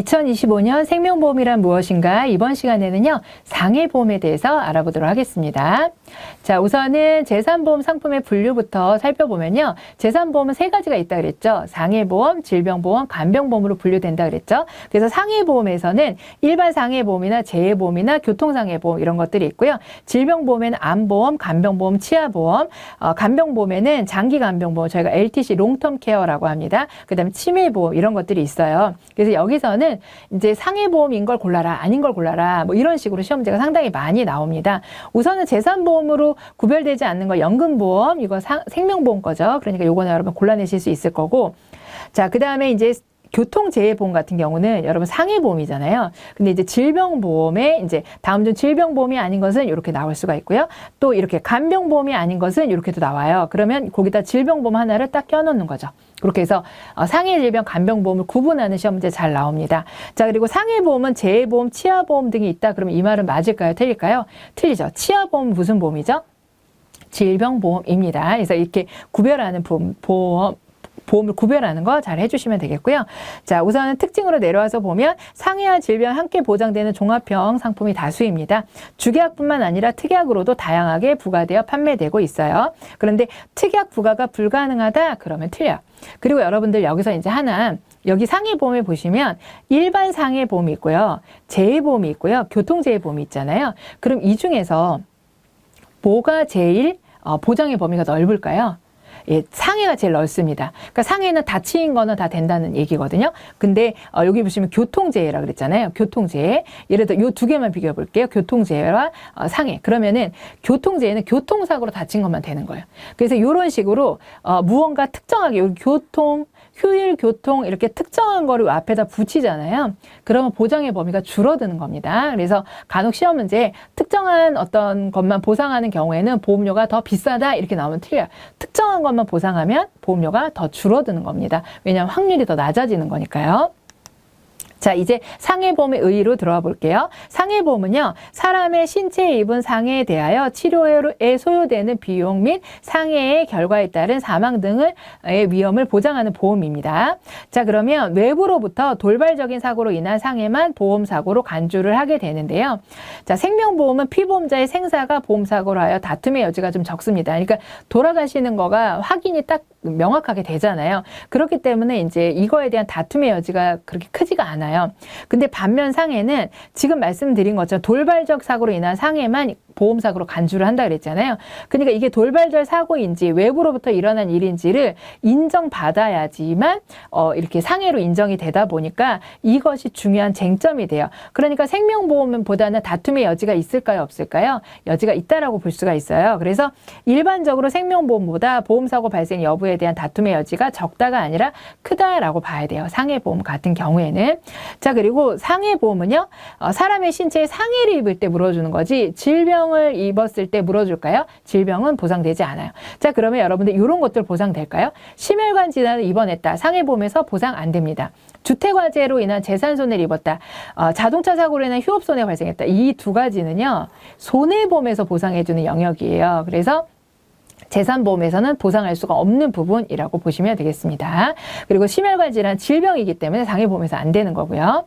2025년 생명보험이란 무엇인가? 이번 시간에는요, 상해보험에 대해서 알아보도록 하겠습니다. 자, 우선은 재산보험 상품의 분류부터 살펴보면요. 재산보험은 세 가지가 있다 그랬죠. 상해보험, 질병보험, 간병보험으로 분류된다 그랬죠. 그래서 상해보험에서는 일반 상해보험이나 재해보험이나 교통상해보험 이런 것들이 있고요. 질병보험에는 암보험, 간병보험, 치아보험, 간병보험에는 장기간병보험, 저희가 LTC, 롱텀케어라고 합니다. 그 다음에 치매보험 이런 것들이 있어요. 그래서 여기서는 이제 상해보험인 걸 골라라, 아닌 걸 골라라, 뭐 이런 식으로 시험지가 상당히 많이 나옵니다. 우선은 재산보험으로 구별되지 않는 거 연금보험, 이거 생명보험 거죠. 그러니까 요거는 여러분 골라내실 수 있을 거고. 자, 그 다음에 이제 교통재해보험 같은 경우는 여러분 상해보험이잖아요. 근데 이제 질병보험에 이제 다음 중 질병보험이 아닌 것은 이렇게 나올 수가 있고요. 또 이렇게 간병보험이 아닌 것은 이렇게도 나와요. 그러면 거기다 질병보험 하나를 딱 껴놓는 거죠. 그렇게 해서 상해질병, 간병보험을 구분하는 시험 문제 잘 나옵니다. 자, 그리고 상해보험은 재해보험, 치아보험 등이 있다. 그러면 이 말은 맞을까요? 틀릴까요? 틀리죠. 치아보험은 무슨 보험이죠? 질병보험입니다. 그래서 이렇게 구별하는 보험을 구별하는 거 잘 해주시면 되겠고요. 자, 우선은 특징으로 내려와서 보면 상해와 질병 함께 보장되는 종합형 상품이 다수입니다. 주계약뿐만 아니라 특약으로도 다양하게 부과되어 판매되고 있어요. 그런데 특약 부과가 불가능하다? 그러면 틀려요. 그리고 여러분들 여기서 이제 하나, 여기 상해보험에 보시면 일반 상해보험이 있고요. 재해보험이 있고요. 교통재해보험이 있잖아요. 그럼 이 중에서 뭐가 제일 보장의 범위가 넓을까요? 예, 상해가 제일 넓습니다. 그러니까 상해는 다친 거는 다 된다는 얘기거든요. 근데 여기 보시면 교통재해라 그랬잖아요. 교통재해. 예를 들어 요 두 개만 비교해 볼게요. 교통재해와 상해. 그러면은 교통재해는 교통사고로 다친 것만 되는 거예요. 그래서 이런 식으로 무언가 특정하게 여기 교통, 휴일, 교통 이렇게 특정한 거를 앞에다 붙이잖아요. 그러면 보장의 범위가 줄어드는 겁니다. 그래서 간혹 시험 문제에 특정한 어떤 것만 보상하는 경우에는 보험료가 더 비싸다 이렇게 나오면 틀려요. 특정한 것만 보상하면 보험료가 더 줄어드는 겁니다. 왜냐하면 확률이 더 낮아지는 거니까요. 자, 이제 상해보험의 의의로 들어가 볼게요. 상해보험은요, 사람의 신체에 입은 상해에 대하여 치료에 소요되는 비용 및 상해의 결과에 따른 사망 등의 위험을 보장하는 보험입니다. 자, 그러면 외부로부터 돌발적인 사고로 인한 상해만 보험사고로 간주를 하게 되는데요. 자, 생명보험은 피보험자의 생사가 보험사고로 하여 다툼의 여지가 좀 적습니다. 그러니까 돌아가시는 거가 확인이 딱 명확하게 되잖아요. 그렇기 때문에 이제 이거에 대한 다툼의 여지가 그렇게 크지가 않아요. 근데 반면 상해는 지금 말씀드린 것처럼 돌발적 사고로 인한 상해만 보험사고로 간주를 한다 그랬잖아요. 그러니까 이게 돌발적 사고인지 외부로부터 일어난 일인지를 인정받아야지만 이렇게 상해로 인정이 되다 보니까 이것이 중요한 쟁점이 돼요. 그러니까 생명보험보다는 다툼의 여지가 있을까요? 없을까요? 여지가 있다라고 볼 수가 있어요. 그래서 일반적으로 생명보험보다 보험사고 발생 여부에 대한 다툼의 여지가 적다가 아니라 크다라고 봐야 돼요. 상해보험 같은 경우에는. 자, 그리고 상해보험은요, 사람의 신체에 상해를 입을 때 물어주는 거지 질병을 입었을 때 물어줄까요? 질병은 보상되지 않아요. 자, 그러면 여러분들 이런 것들 보상될까요? 심혈관 질환을 입원했다. 상해보험에서 보상 안 됩니다. 주택화재로 인한 재산손해를 입었다. 자동차 사고로 인한 휴업손해가 발생했다. 이 두 가지는요, 손해보험에서 보상해주는 영역이에요. 그래서 재산보험에서는 보상할 수가 없는 부분이라고 보시면 되겠습니다. 그리고 심혈관 질환 질병이기 때문에 상해보험에서 안 되는 거고요.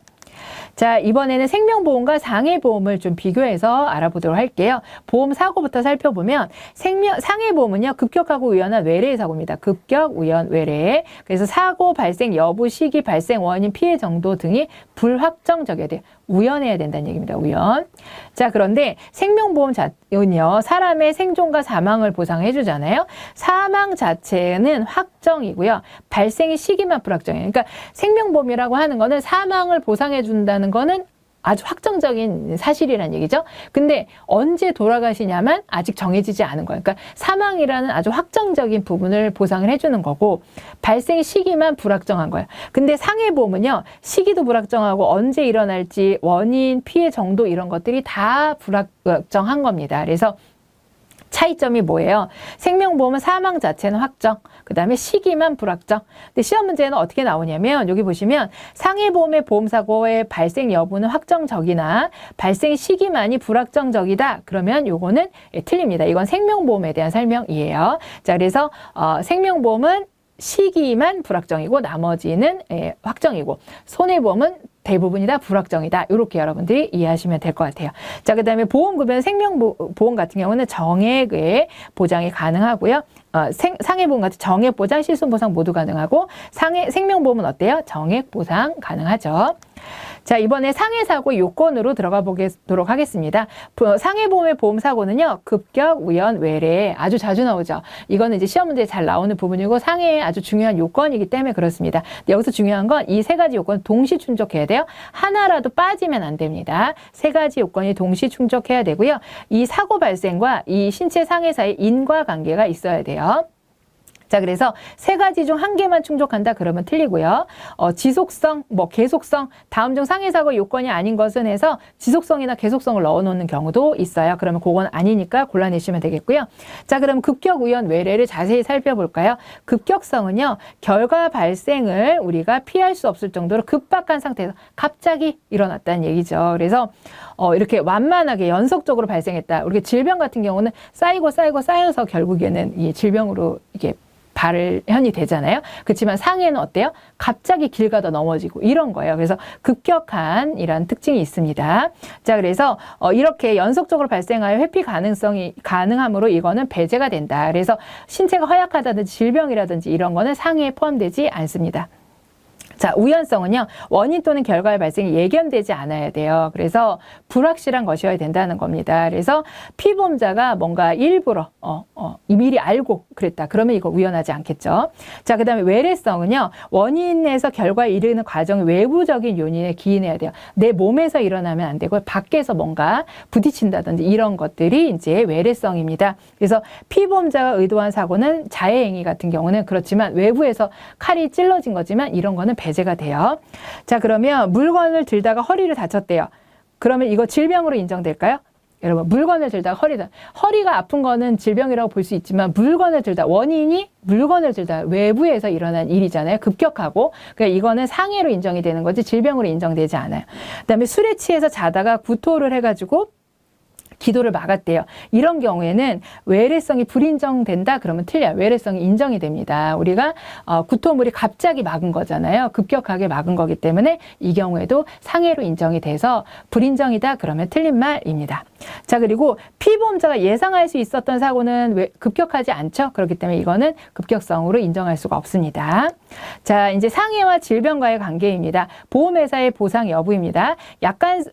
자, 이번에는 생명보험과 상해보험을 좀 비교해서 알아보도록 할게요. 보험 사고부터 살펴보면 상해보험은요, 급격하고 우연한 외래의 사고입니다. 급격, 우연, 외래. 그래서 사고 발생 여부, 시기, 발생 원인, 피해 정도 등이 불확정적이어야 돼요. 우연해야 된다는 얘기입니다. 우연. 자, 그런데 생명보험은요, 사람의 생존과 사망을 보상해 주잖아요. 사망 자체는 확정이고요. 발생의 시기만 불확정이에요. 그러니까 생명보험이라고 하는 거는 사망을 보상해 준다는 거는 아주 확정적인 사실이라는 얘기죠. 근데 언제 돌아가시냐만 아직 정해지지 않은 거예요. 그러니까 사망이라는 아주 확정적인 부분을 보상을 해주는 거고 발생 시기만 불확정한 거예요. 근데 상해보험은요, 시기도 불확정하고 언제 일어날지 원인, 피해 정도 이런 것들이 다 불확정한 겁니다. 그래서 차이점이 뭐예요? 생명보험은 사망 자체는 확정, 그 다음에 시기만 불확정. 근데 시험 문제는 어떻게 나오냐면 여기 보시면 상해보험의 보험사고의 발생 여부는 확정적이나 발생 시기만이 불확정적이다. 그러면 요거는 틀립니다. 이건 생명보험에 대한 설명이에요. 자, 그래서 생명보험은 시기만 불확정이고 나머지는 확정이고 손해보험은 대부분이 다 불확정이다. 이렇게 여러분들이 이해하시면 될 것 같아요. 자, 그 다음에 보험급여는 생명보험 같은 경우는 정액의 보장이 가능하고요. 상해보험 같은 정액보장, 실손보상 모두 가능하고 생명보험은 어때요? 정액보상 가능하죠. 자, 이번에 상해사고 요건으로 들어가 보도록 하겠습니다. 상해보험의 보험사고는요, 급격, 우연, 외래 아주 자주 나오죠. 이거는 이제 시험 문제에 잘 나오는 부분이고 상해의 아주 중요한 요건이기 때문에 그렇습니다. 여기서 중요한 건 이 세 가지 요건 동시 충족해야 돼요. 하나라도 빠지면 안 됩니다. 세 가지 요건이 동시 충족해야 되고요. 이 사고 발생과 이 신체 상해 사이에 인과관계가 있어야 돼요. 자, 그래서 세 가지 중 한 개만 충족한다 그러면 틀리고요. 지속성, 계속성, 다음 중 상해사고 요건이 아닌 것은 해서 지속성이나 계속성을 넣어놓는 경우도 있어요. 그러면 그건 아니니까 골라내시면 되겠고요. 자, 그럼 급격, 우연, 외래를 자세히 살펴볼까요? 급격성은요, 결과 발생을 우리가 피할 수 없을 정도로 급박한 상태에서 갑자기 일어났다는 얘기죠. 그래서 이렇게 완만하게 연속적으로 발생했다. 우리가 질병 같은 경우는 쌓여서 결국에는 이 질병으로 이게 발현이 되잖아요. 그렇지만 상해는 어때요? 갑자기 길 가다 넘어지고 이런 거예요. 그래서 급격한 이런 특징이 있습니다. 자, 그래서 이렇게 연속적으로 발생하여 회피 가능성이 가능하므로 이거는 배제가 된다. 그래서 신체가 허약하다든지 질병이라든지 이런 거는 상해에 포함되지 않습니다. 자, 우연성은요, 원인 또는 결과의 발생이 예견되지 않아야 돼요. 그래서 불확실한 것이어야 된다는 겁니다. 그래서 피보험자가 뭔가 일부러 미리 알고 그랬다. 그러면 이거 우연하지 않겠죠. 자, 그 다음에 외래성은요, 원인에서 결과에 이르는 과정이 외부적인 요인에 기인해야 돼요. 내 몸에서 일어나면 안 되고 밖에서 뭔가 부딪힌다든지 이런 것들이 이제 외래성입니다. 그래서 피보험자가 의도한 사고는 자해행위 같은 경우는 그렇지만 외부에서 칼이 찔러진 거지만 이런 거는 배제가 돼요. 자, 그러면 물건을 들다가 허리를 다쳤대요. 그러면 이거 질병으로 인정될까요? 여러분, 물건을 들다가 허리가 아픈 거는 질병이라고 볼 수 있지만 물건을 들다, 원인이 물건을 들다 외부에서 일어난 일이잖아요. 급격하고. 그러니까 이거는 상해로 인정이 되는 거지 질병으로 인정되지 않아요. 그다음에 술에 취해서 자다가 구토를 해가지고 기도를 막았대요. 이런 경우에는 외래성이 불인정된다 그러면 틀려요. 외래성이 인정이 됩니다. 우리가 구토물이 갑자기 막은 거잖아요. 급격하게 막은 거기 때문에 이 경우에도 상해로 인정이 돼서 불인정이다 그러면 틀린 말입니다. 자, 그리고 피보험자가 예상할 수 있었던 사고는 급격하지 않죠. 그렇기 때문에 이거는 급격성으로 인정할 수가 없습니다. 자, 이제 상해와 질병과의 관계입니다. 보험회사의 보상 여부입니다. 약간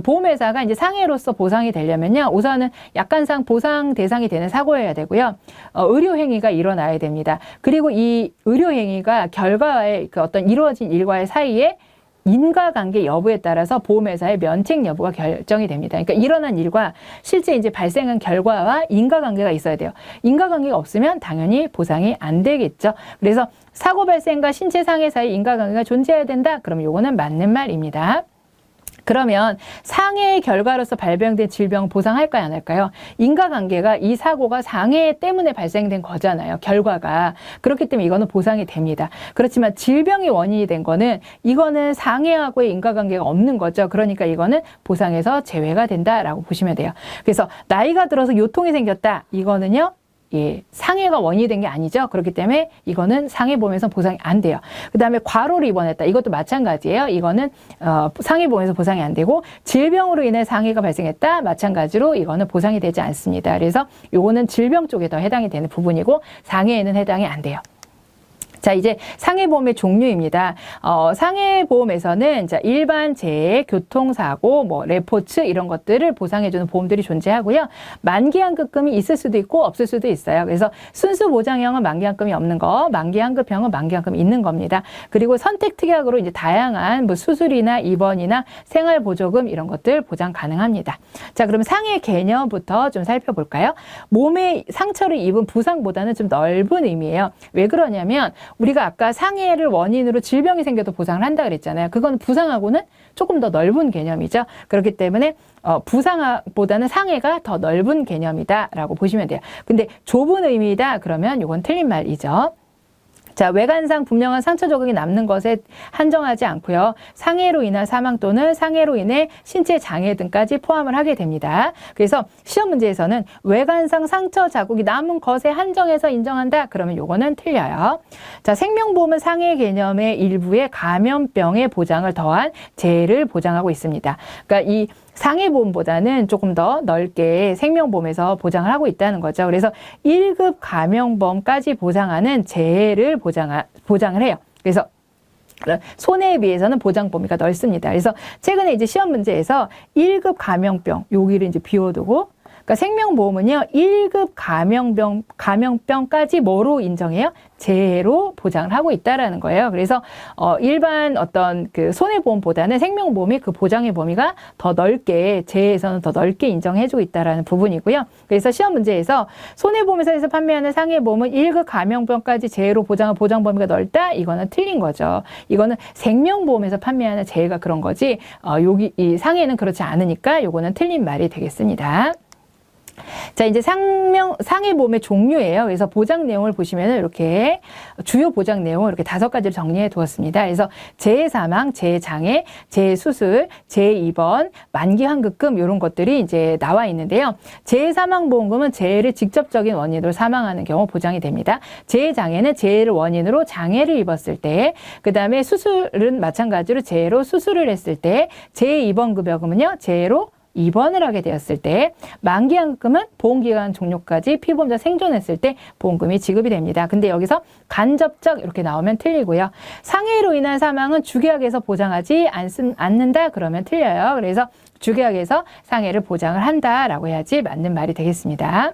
보험회사가 이제 상해로서 보상이 되려면요, 우선은 약관상 보상 대상이 되는 사고여야 되고요. 의료행위가 일어나야 됩니다. 그리고 이 의료행위가 결과와의 어떤 이루어진 일과의 사이에 인과관계 여부에 따라서 보험회사의 면책 여부가 결정이 됩니다. 그러니까 일어난 일과 실제 이제 발생한 결과와 인과관계가 있어야 돼요. 인과관계가 없으면 당연히 보상이 안 되겠죠. 그래서 사고 발생과 신체 상해 사이 인과관계가 존재해야 된다. 그럼 요거는 맞는 말입니다. 그러면 상해의 결과로서 발병된 질병 보상할까요, 안 할까요? 인과관계가 이 사고가 상해 때문에 발생된 거잖아요. 결과가. 그렇기 때문에 이거는 보상이 됩니다. 그렇지만 질병이 원인이 된 거는 이거는 상해하고의 인과관계가 없는 거죠. 그러니까 이거는 보상에서 제외가 된다라고 보시면 돼요. 그래서 나이가 들어서 요통이 생겼다. 이거는요, 상해가 원인이 된 게 아니죠. 그렇기 때문에 이거는 상해보험에서 보상이 안 돼요. 그 다음에 과로를 입원했다. 이것도 마찬가지예요. 이거는 상해보험에서 보상이 안 되고 질병으로 인해 상해가 발생했다. 마찬가지로 이거는 보상이 되지 않습니다. 그래서 이거는 질병 쪽에 더 해당이 되는 부분이고 상해에는 해당이 안 돼요. 자, 이제 상해보험의 종류입니다. 상해보험에서는 일반 재해, 교통사고, 레포츠 이런 것들을 보상해주는 보험들이 존재하고요. 만기환급금이 있을 수도 있고 없을 수도 있어요. 그래서 순수보장형은 만기환급이 없는 거, 만기환급형은 만기환급이 있는 겁니다. 그리고 선택특약으로 이제 다양한 수술이나 입원이나 생활보조금 이런 것들 보장 가능합니다. 자, 그럼 상해 개념부터 좀 살펴볼까요? 몸에 상처를 입은 부상보다는 좀 넓은 의미예요. 왜 그러냐면 우리가 아까 상해를 원인으로 질병이 생겨도 보상을 한다 그랬잖아요. 그건 부상하고는 조금 더 넓은 개념이죠. 그렇기 때문에 부상보다는 상해가 더 넓은 개념이다라고 보시면 돼요. 근데 좁은 의미이다 그러면 이건 틀린 말이죠. 자, 외관상 분명한 상처 조각이 남는 것에 한정하지 않고요. 상해로 인한 사망 또는 상해로 인해 신체 장애 등까지 포함을 하게 됩니다. 그래서 시험 문제에서는 외관상 상처 자국이 남은 것에 한정해서 인정한다. 그러면 요거는 틀려요. 자, 생명보험은 상해 개념의 일부에 감염병의 보장을 더한 재해를 보장하고 있습니다. 그러니까 이 상해보험보다는 조금 더 넓게 생명보험에서 보장을 하고 있다는 거죠. 그래서 1급 감염범까지 보장하는 재해를 보장을 해요. 그래서 손해에 비해서는 보장 범위가 넓습니다. 그래서 최근에 이제 시험 문제에서 1급 감염병, 여기를 이제 비워두고, 그러니까 생명보험은요, 1급 감염병까지 뭐로 인정해요? 재해로 보장을 하고 있다라는 거예요. 그래서 일반 어떤 그 손해보험보다는 생명보험이 그 보장의 범위가 더 넓게, 재해에서는 더 넓게 인정해주고 있다라는 부분이고요. 그래서 시험 문제에서 손해보험회사에서 판매하는 상해보험은 1급 감염병까지 재해로 보장 범위가 넓다? 이거는 틀린 거죠. 이거는 생명보험에서 판매하는 재해가 그런 거지, 여기 이 상해는 그렇지 않으니까 요거는 틀린 말이 되겠습니다. 자, 이제 상해보험의 종류예요. 그래서 보장 내용을 보시면 이렇게 주요 보장 내용을 이렇게 5가지를 정리해 두었습니다. 그래서 재해사망, 재해장애, 재해수술, 재해입원, 만기환급금 이런 것들이 이제 나와 있는데요. 재해사망보험금은 재해를 직접적인 원인으로 사망하는 경우 보장이 됩니다. 재해장애는 재해를 원인으로 장애를 입었을 때, 그 다음에 수술은 마찬가지로 재해로 수술을 했을 때, 재해입원급여금은요, 재해로 입원을 하게 되었을 때, 만기환급금은 보험기간 종료까지 피보험자 생존했을 때 보험금이 지급이 됩니다. 근데 여기서 간접적 이렇게 나오면 틀리고요. 상해로 인한 사망은 주계약에서 보장하지 않는다 그러면 틀려요. 그래서 주계약에서 상해를 보장을 한다라고 해야지 맞는 말이 되겠습니다.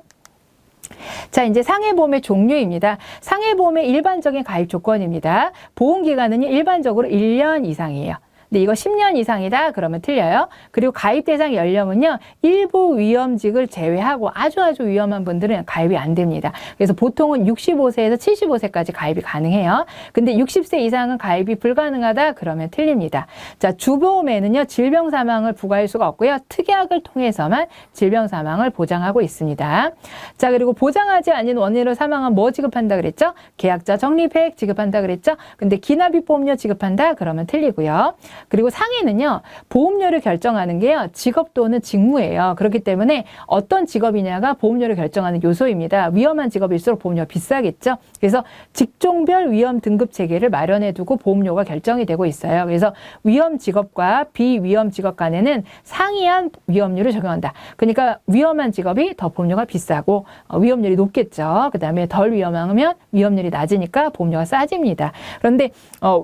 자, 이제 상해보험의 종류입니다. 상해보험의 일반적인 가입 조건입니다. 보험기간은요, 일반적으로 1년 이상이에요. 근데 이거 10년 이상이다 그러면 틀려요. 그리고 가입 대상 연령은요, 일부 위험직을 제외하고 아주 위험한 분들은 가입이 안 됩니다. 그래서 보통은 65세에서 75세까지 가입이 가능해요. 근데 60세 이상은 가입이 불가능하다 그러면 틀립니다. 자, 주보험에는요, 질병 사망을 부과할 수가 없고요. 특약을 통해서만 질병 사망을 보장하고 있습니다. 자, 그리고 보장하지 않은 원인으로 사망한 뭐 지급한다 그랬죠? 계약자 적립액 지급한다 그랬죠? 근데 기납입 보험료 지급한다 그러면 틀리고요. 그리고 상해는요, 보험료를 결정하는 게요, 직업 또는 직무예요. 그렇기 때문에 어떤 직업이냐가 보험료를 결정하는 요소입니다. 위험한 직업일수록 보험료가 비싸겠죠. 그래서 직종별 위험 등급 체계를 마련해 두고 보험료가 결정이 되고 있어요. 그래서 위험 직업과 비위험 직업 간에는 상이한 위험률을 적용한다. 그러니까 위험한 직업이 더 보험료가 비싸고 위험률이 높겠죠. 그 다음에 덜 위험하면 위험률이 낮으니까 보험료가 싸집니다. 그런데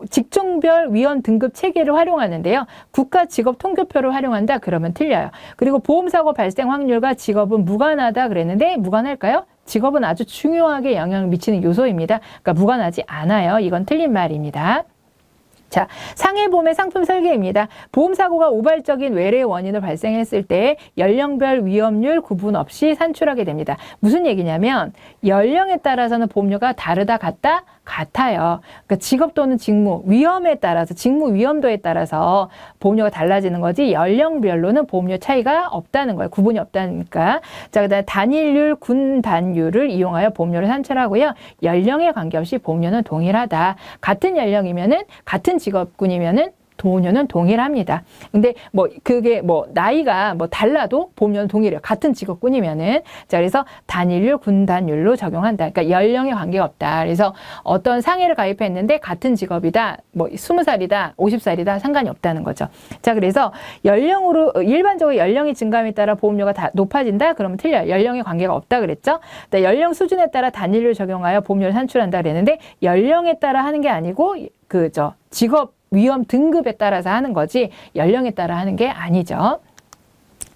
직종별 위험 등급 체계를 활용하는데요. 국가 직업 통계표를 활용한다 그러면 틀려요. 그리고 보험사고 발생 확률과 직업은 무관하다 그랬는데 무관할까요? 직업은 아주 중요하게 영향을 미치는 요소입니다. 그러니까 무관하지 않아요. 이건 틀린 말입니다. 자, 상해보험의 상품 설계입니다. 보험사고가 우발적인 외래 원인을 발생했을 때 연령별 위험률 구분 없이 산출하게 됩니다. 무슨 얘기냐면 연령에 따라서는 보험료가 다르다 같아요. 그러니까 직업 또는 직무, 위험에 따라서, 직무 위험도에 따라서 보험료가 달라지는 거지 연령별로는 보험료 차이가 없다는 거예요. 구분이 없다니까. 자, 그다음에 단일률, 군단율을 이용하여 보험료를 산출하고요. 연령에 관계없이 보험료는 동일하다. 같은 연령이면은, 같은 직업군이면은 보험료는 동일합니다. 근데 그게 나이가 달라도 보험료는 동일해요. 같은 직업군이면은. 자, 그래서 단일률, 군단율로 적용한다. 그러니까 연령에 관계가 없다. 그래서 어떤 상해를 가입했는데 같은 직업이다, 20살이다, 50살이다 상관이 없다는 거죠. 자, 그래서 일반적으로 연령이 증감에 따라 보험료가 다 높아진다? 그러면 틀려요. 연령에 관계가 없다 그랬죠? 연령 수준에 따라 단일률 적용하여 보험료를 산출한다 그랬는데 연령에 따라 하는 게 아니고 직업 위험 등급에 따라서 하는 거지 연령에 따라 하는 게 아니죠.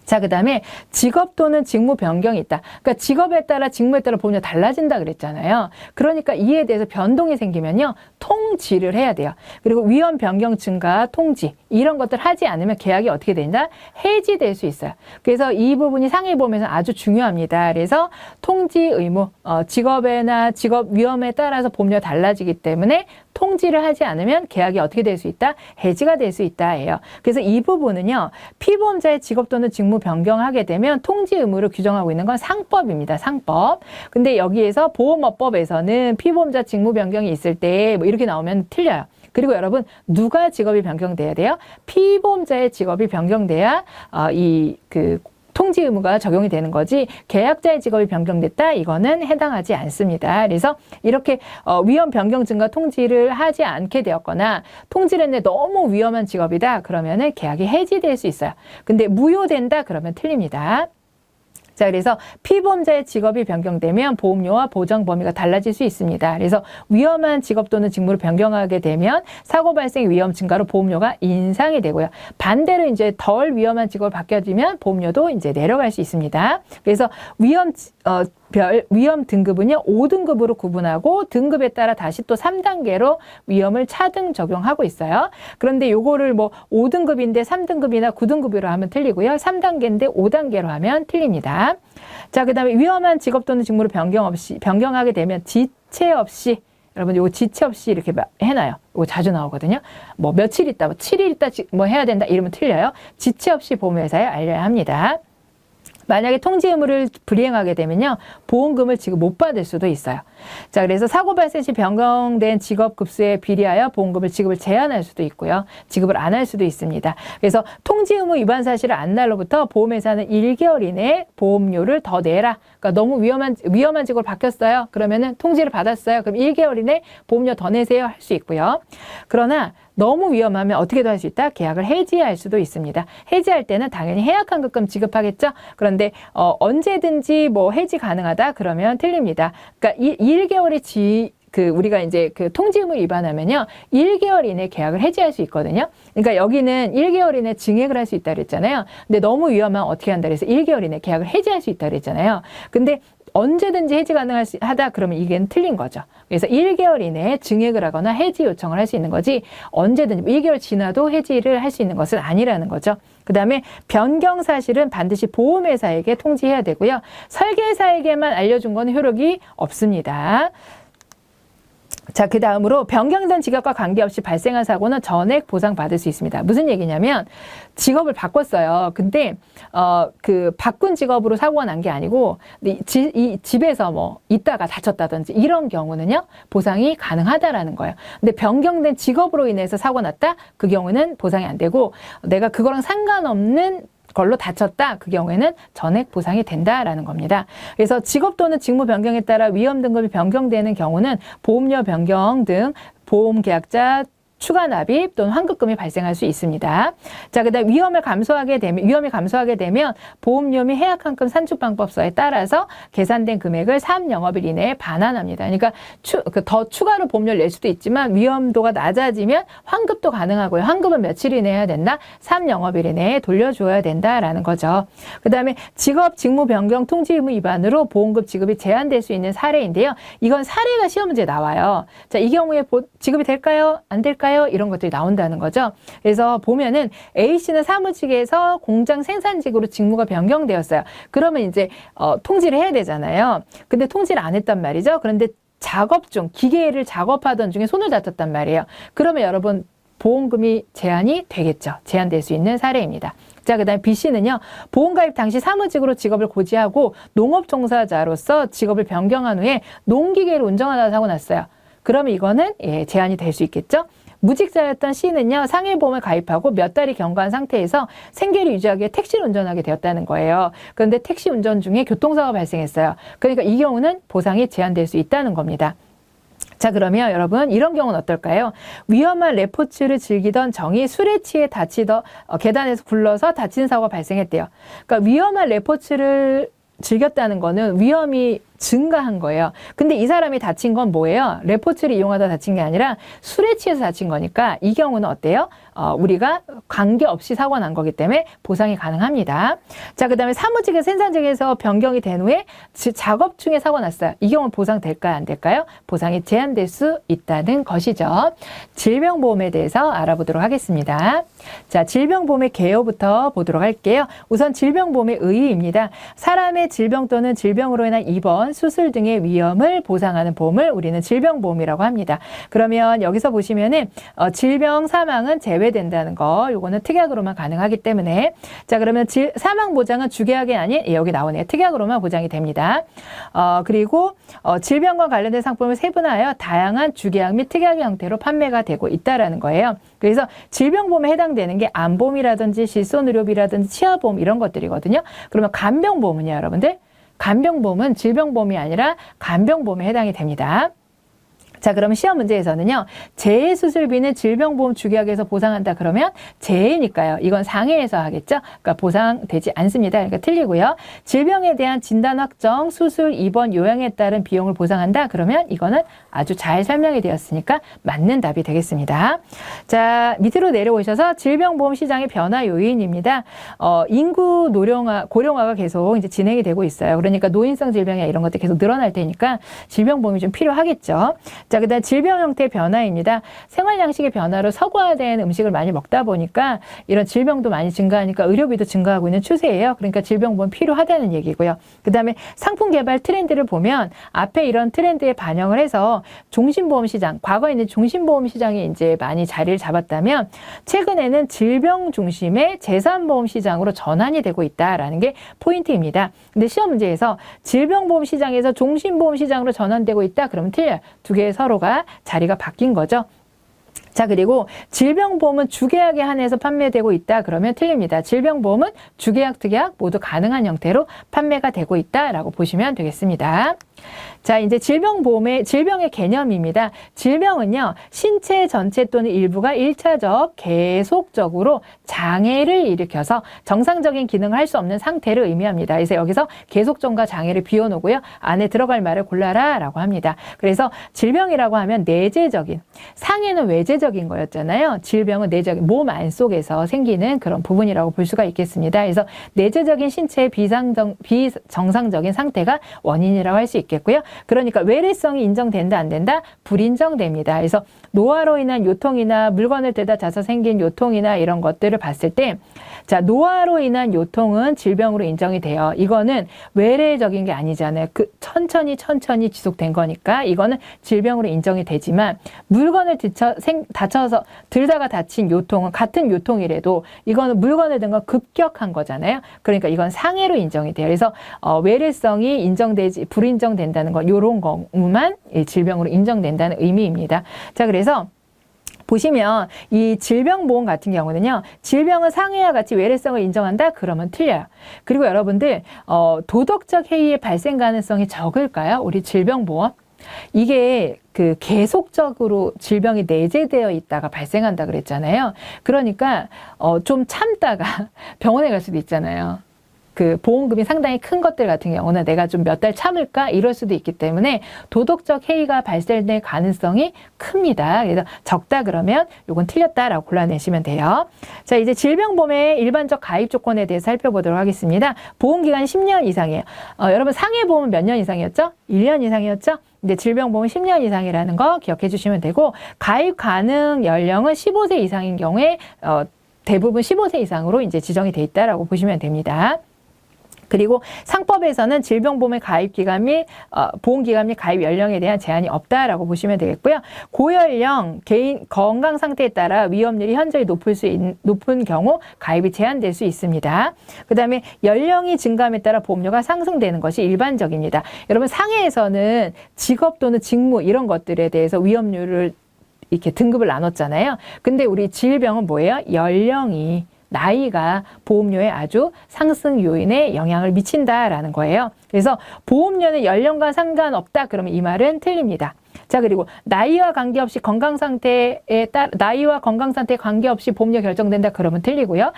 자, 그 다음에 직업 또는 직무 변경이 있다. 그러니까 직업에 따라 직무에 따라 보험료 달라진다 그랬잖아요. 그러니까 이에 대해서 변동이 생기면요, 통지를 해야 돼요. 그리고 위험 변경 증가, 통지 이런 것들 하지 않으면 계약이 어떻게 된다? 해지될 수 있어요. 그래서 이 부분이 상해보험에서 아주 중요합니다. 그래서 통지 의무, 직업이나 직업 위험에 따라서 보험료가 달라지기 때문에 통지를 하지 않으면 계약이 어떻게 될 수 있다? 해지가 될 수 있다예요. 그래서 이 부분은요, 피보험자의 직업 또는 직무 직무 변경하게 되면 통지 의무를 규정하고 있는 건 상법입니다. 상법. 근데 여기에서 보험업법에서는 피보험자 직무 변경이 있을 때 뭐 이렇게 나오면 틀려요. 그리고 여러분, 누가 직업이 변경돼야 돼요? 피보험자의 직업이 변경돼야 통지 의무가 적용이 되는 거지, 계약자의 직업이 변경됐다, 이거는 해당하지 않습니다. 그래서 이렇게 위험 변경 증가 통지를 하지 않게 되었거나 통지를 했는데 너무 위험한 직업이다 그러면은 계약이 해지될 수 있어요. 근데 무효된다 그러면 틀립니다. 자, 그래서 피보험자의 직업이 변경되면 보험료와 보장 범위가 달라질 수 있습니다. 그래서 위험한 직업 또는 직무를 변경하게 되면 사고 발생 위험 증가로 보험료가 인상이 되고요. 반대로 이제 덜 위험한 직업을 바뀌어지면 보험료도 이제 내려갈 수 있습니다. 그래서 위험 등급은요, 5등급으로 구분하고 등급에 따라 다시 또 3단계로 위험을 차등 적용하고 있어요. 그런데 요거를 뭐 5등급인데 3등급이나 9등급으로 하면 틀리고요. 3단계인데 5단계로 하면 틀립니다. 자, 그 다음에 위험한 직업 또는 직무를 변경하게 되면 지체 없이, 여러분 요거 지체 없이 이렇게 해놔요. 이거 자주 나오거든요. 뭐 며칠 있다, 뭐 7일 있다 뭐 해야 된다 이러면 틀려요. 지체 없이 보험회사에 알려야 합니다. 만약에 통지 의무를 불이행하게 되면요, 보험금을 지급 못 받을 수도 있어요. 자, 그래서 사고 발생 시 변경된 직업 급수에 비례하여 보험금을 지급을 제한할 수도 있고요. 지급을 안 할 수도 있습니다. 그래서 통지 의무 위반 사실을 안 날로부터 보험회사는 1개월 이내에 보험료를 더 내라. 그러니까 너무 위험한 직업으로 바뀌었어요. 그러면은 통지를 받았어요. 그럼 1개월 이내 보험료 더 내세요 할 수 있고요. 그러나 너무 위험하면 어떻게도 할 수 있다? 계약을 해지할 수도 있습니다. 해지할 때는 당연히 해약환급금 지급하겠죠? 그런데 언제든지 뭐 해지 가능하다? 그러면 틀립니다. 그러니까 1개월이 우리가 이제 통지 의무 위반하면요, 1개월 이내 계약을 해지할 수 있거든요. 그러니까 여기는 1개월 이내 증액을 할 수 있다 그랬잖아요. 근데 너무 위험하면 어떻게 한다 그래서 1개월 이내 계약을 해지할 수 있다 그랬잖아요. 근데 언제든지 해지 가능하다 그러면 이게 틀린 거죠. 그래서 1개월 이내에 증액을 하거나 해지 요청을 할 수 있는 거지, 언제든지 1개월 지나도 해지를 할 수 있는 것은 아니라는 거죠. 그 다음에 변경 사실은 반드시 보험회사에게 통지해야 되고요. 설계사에게만 알려준 건 효력이 없습니다. 자, 그 다음으로 변경된 직업과 관계없이 발생한 사고는 전액 보상받을 수 있습니다. 무슨 얘기냐면 직업을 바꿨어요. 근데 바꾼 직업으로 사고가 난 게 아니고 이 집에서 뭐 있다가 다쳤다든지 이런 경우는요, 보상이 가능하다라는 거예요. 근데 변경된 직업으로 인해서 사고가 났다? 그 경우는 보상이 안 되고, 내가 그거랑 상관없는 걸로 다쳤다, 그 경우에는 전액 보상이 된다라는 겁니다. 그래서 직업 또는 직무 변경에 따라 위험 등급이 변경되는 경우는 보험료 변경 등 보험계약자 추가 납입 또는 환급금이 발생할 수 있습니다. 자, 그다음 위험이 감소하게 되면 보험료 및 해약환급 산출방법서에 따라서 계산된 금액을 3영업일 이내에 반환합니다. 그러니까 더 추가로 보험료를 낼 수도 있지만 위험도가 낮아지면 환급도 가능하고요. 환급은 며칠 이내에 해야 된다? 3영업일 이내에 돌려줘야 된다라는 거죠. 그다음에 직업 직무 변경 통지 의무 위반으로 보험금 지급이 제한될 수 있는 사례인데요. 이건 사례가 시험 문제에 나와요. 자, 이 경우에 지급이 될까요? 안 될까요? 이런 것들이 나온다는 거죠. 그래서 보면은 A씨는 사무직에서 공장 생산직으로 직무가 변경되었어요. 그러면 이제 통지를 해야 되잖아요. 근데 통지를 안 했단 말이죠. 그런데 작업 중, 기계를 작업하던 중에 손을 다쳤단 말이에요. 그러면 여러분 보험금이 제한이 되겠죠. 제한될 수 있는 사례입니다. 자, 그 다음에 B씨는요, 보험가입 당시 사무직으로 직업을 고지하고 농업 종사자로서 직업을 변경한 후에 농기계를 운전하다가 사고 났어요. 그러면 이거는 제한이 될 수 있겠죠. 무직자였던 C는요, 상해보험을 가입하고 몇 달이 경과한 상태에서 생계를 유지하기 위해 택시를 운전하게 되었다는 거예요. 그런데 택시 운전 중에 교통사고가 발생했어요. 그러니까 이 경우는 보상이 제한될 수 있다는 겁니다. 자, 그러면 여러분 이런 경우는 어떨까요? 위험한 레포츠를 즐기던 정이 술에 취해 계단에서 굴러서 다친 사고가 발생했대요. 그러니까 위험한 레포츠를 즐겼다는 거는 위험이 증가한 거예요. 근데 이 사람이 다친 건 뭐예요? 레포츠를 이용하다 다친 게 아니라 술에 취해서 다친 거니까 이 경우는 어때요? 우리가 관계없이 사고가 난 거기 때문에 보상이 가능합니다. 자, 그 다음에 사무직에서 생산직에서 변경이 된 후에 작업 중에 사고가 났어요. 이 경우는 보상될까요? 안 될까요? 보상이 제한될 수 있다는 것이죠. 질병보험에 대해서 알아보도록 하겠습니다. 자, 질병보험의 개요부터 보도록 할게요. 우선 질병보험의 의의입니다. 사람의 질병 또는 질병으로 인한 입원, 입원, 수술 등의 위험을 보상하는 보험을 우리는 질병보험이라고 합니다. 그러면 여기서 보시면은 질병 사망은 제외된다는 거, 요거는 특약으로만 가능하기 때문에, 자 그러면 사망 보장은 주계약이 아닌, 여기 나오네요. 특약으로만 보장이 됩니다. 그리고 질병과 관련된 상품을 세분화하여 다양한 주계약 및 특약 형태로 판매가 되고 있다라는 거예요. 그래서 질병보험에 해당되는 게 암보험이라든지 실손의료비라든지 치아보험 이런 것들이거든요. 그러면 간병보험은요, 여러분들? 간병보험은 질병보험이 아니라 간병보험에 해당이 됩니다. 자, 그러면 시험 문제에서는요, 재해 수술비는 질병보험 주계약에서 보상한다 그러면 재해니까요. 이건 상해에서 하겠죠. 그러니까 보상되지 않습니다. 그러니까 틀리고요. 질병에 대한 진단 확정, 수술, 입원, 요양에 따른 비용을 보상한다 그러면 이거는 아주 잘 설명이 되었으니까 맞는 답이 되겠습니다. 자, 밑으로 내려오셔서 질병보험 시장의 변화 요인입니다. 인구 고령화가 계속 이제 진행이 되고 있어요. 그러니까 노인성 질병이나 이런 것들이 계속 늘어날 테니까 질병보험이 좀 필요하겠죠. 자, 그다음 질병 형태의 변화입니다. 생활 양식의 변화로 서구화된 음식을 많이 먹다 보니까 이런 질병도 많이 증가하니까 의료비도 증가하고 있는 추세예요. 그러니까 질병보험 필요하다는 얘기고요. 그다음에 상품 개발 트렌드를 보면 앞에 이런 트렌드에 반영을 해서 종신보험 시장, 과거에는 종신보험 시장이 이제 많이 자리를 잡았다면 최근에는 질병 중심의 재산보험 시장으로 전환이 되고 있다라는 게 포인트입니다. 근데 시험 문제에서 질병보험 시장에서 종신보험 시장으로 전환되고 있다 그러면 틀려요. 두 개의 서로가 자리가 바뀐 거죠. 자, 그리고 질병보험은 주계약에 한해서 판매되고 있다 그러면 틀립니다. 질병보험은 주계약, 특약 모두 가능한 형태로 판매가 되고 있다라고 보시면 되겠습니다. 자, 이제 질병의 개념입니다. 질병은요, 신체 전체 또는 일부가 1차적, 계속적으로 장애를 일으켜서 정상적인 기능을 할 수 없는 상태를 의미합니다. 그래서 여기서 계속적과 장애를 비워놓고요, 안에 들어갈 말을 골라라 라고 합니다. 그래서 질병이라고 하면 내재적인, 상해는 외재적인 거였잖아요. 질병은 내재적인, 몸 안속에서 생기는 그런 부분이라고 볼 수가 있겠습니다. 그래서 내재적인 신체의 비정상적인 상태가 원인이라고 할 수 있겠고요. 그러니까 외래성이 인정된다 안 된다? 불인정됩니다. 그래서 노화로 인한 요통이나 물건을 들다 자서 생긴 요통이나 이런 것들을 봤을 때, 자, 노화로 인한 요통은 질병으로 인정이 돼요. 이거는 외래적인 게 아니잖아요. 천천히 지속된 거니까 이거는 질병으로 인정이 되지만, 물건을 다쳐서 들다가 다친 요통은 같은 요통이라도 이거는 물건을 든 건 급격한 거잖아요. 그러니까 이건 상해로 인정이 돼요. 그래서 외래성이 인정되지 불인정된다는 건 이런 경우만 질병으로 인정된다는 의미입니다. 자, 그래서 보시면 이 질병보험 같은 경우는요, 질병은 상해와 같이 외래성을 인정한다? 그러면 틀려요. 그리고 여러분들 도덕적 해이의 발생 가능성이 적을까요? 우리 질병보험? 이게 계속적으로 질병이 내재되어 있다가 발생한다 그랬잖아요. 그러니까 좀 참다가 병원에 갈 수도 있잖아요. 보험금이 상당히 큰 것들 같은 경우는 내가 좀 몇 달 참을까 이럴 수도 있기 때문에 도덕적 해이가 발생될 가능성이 큽니다. 그래서 적다 그러면 이건 틀렸다라고 골라내시면 돼요. 자, 이제 질병보험의 일반적 가입 조건에 대해서 살펴보도록 하겠습니다. 보험기간이 10년 이상이에요. 여러분 상해보험은 몇 년 이상이었죠? 1년 이상이었죠? 근데 질병보험은 10년 이상이라는 거 기억해 주시면 되고, 가입 가능 연령은 15세 이상인 경우에 대부분 15세 이상으로 이제 지정이 돼 있다라고 보시면 됩니다. 그리고 상법에서는 질병보험의 가입기간 및 보험기간 및 가입 연령에 대한 제한이 없다라고 보시면 되겠고요. 고연령, 개인 건강 상태에 따라 위험률이 현저히 높은 경우 가입이 제한될 수 있습니다. 그 다음에 연령이 증감에 따라 보험료가 상승되는 것이 일반적입니다. 여러분 상해에서는 직업 또는 직무 이런 것들에 대해서 위험률을 이렇게 등급을 나눴잖아요. 근데 우리 질병은 뭐예요? 나이가 보험료에 아주 상승 요인에 영향을 미친다라는 거예요. 그래서 보험료는 연령과 상관없다 그러면 이 말은 틀립니다. 자, 그리고 나이와 관계없이 나이와 건강 상태에 관계없이 보험료 결정된다 그러면 틀리고요.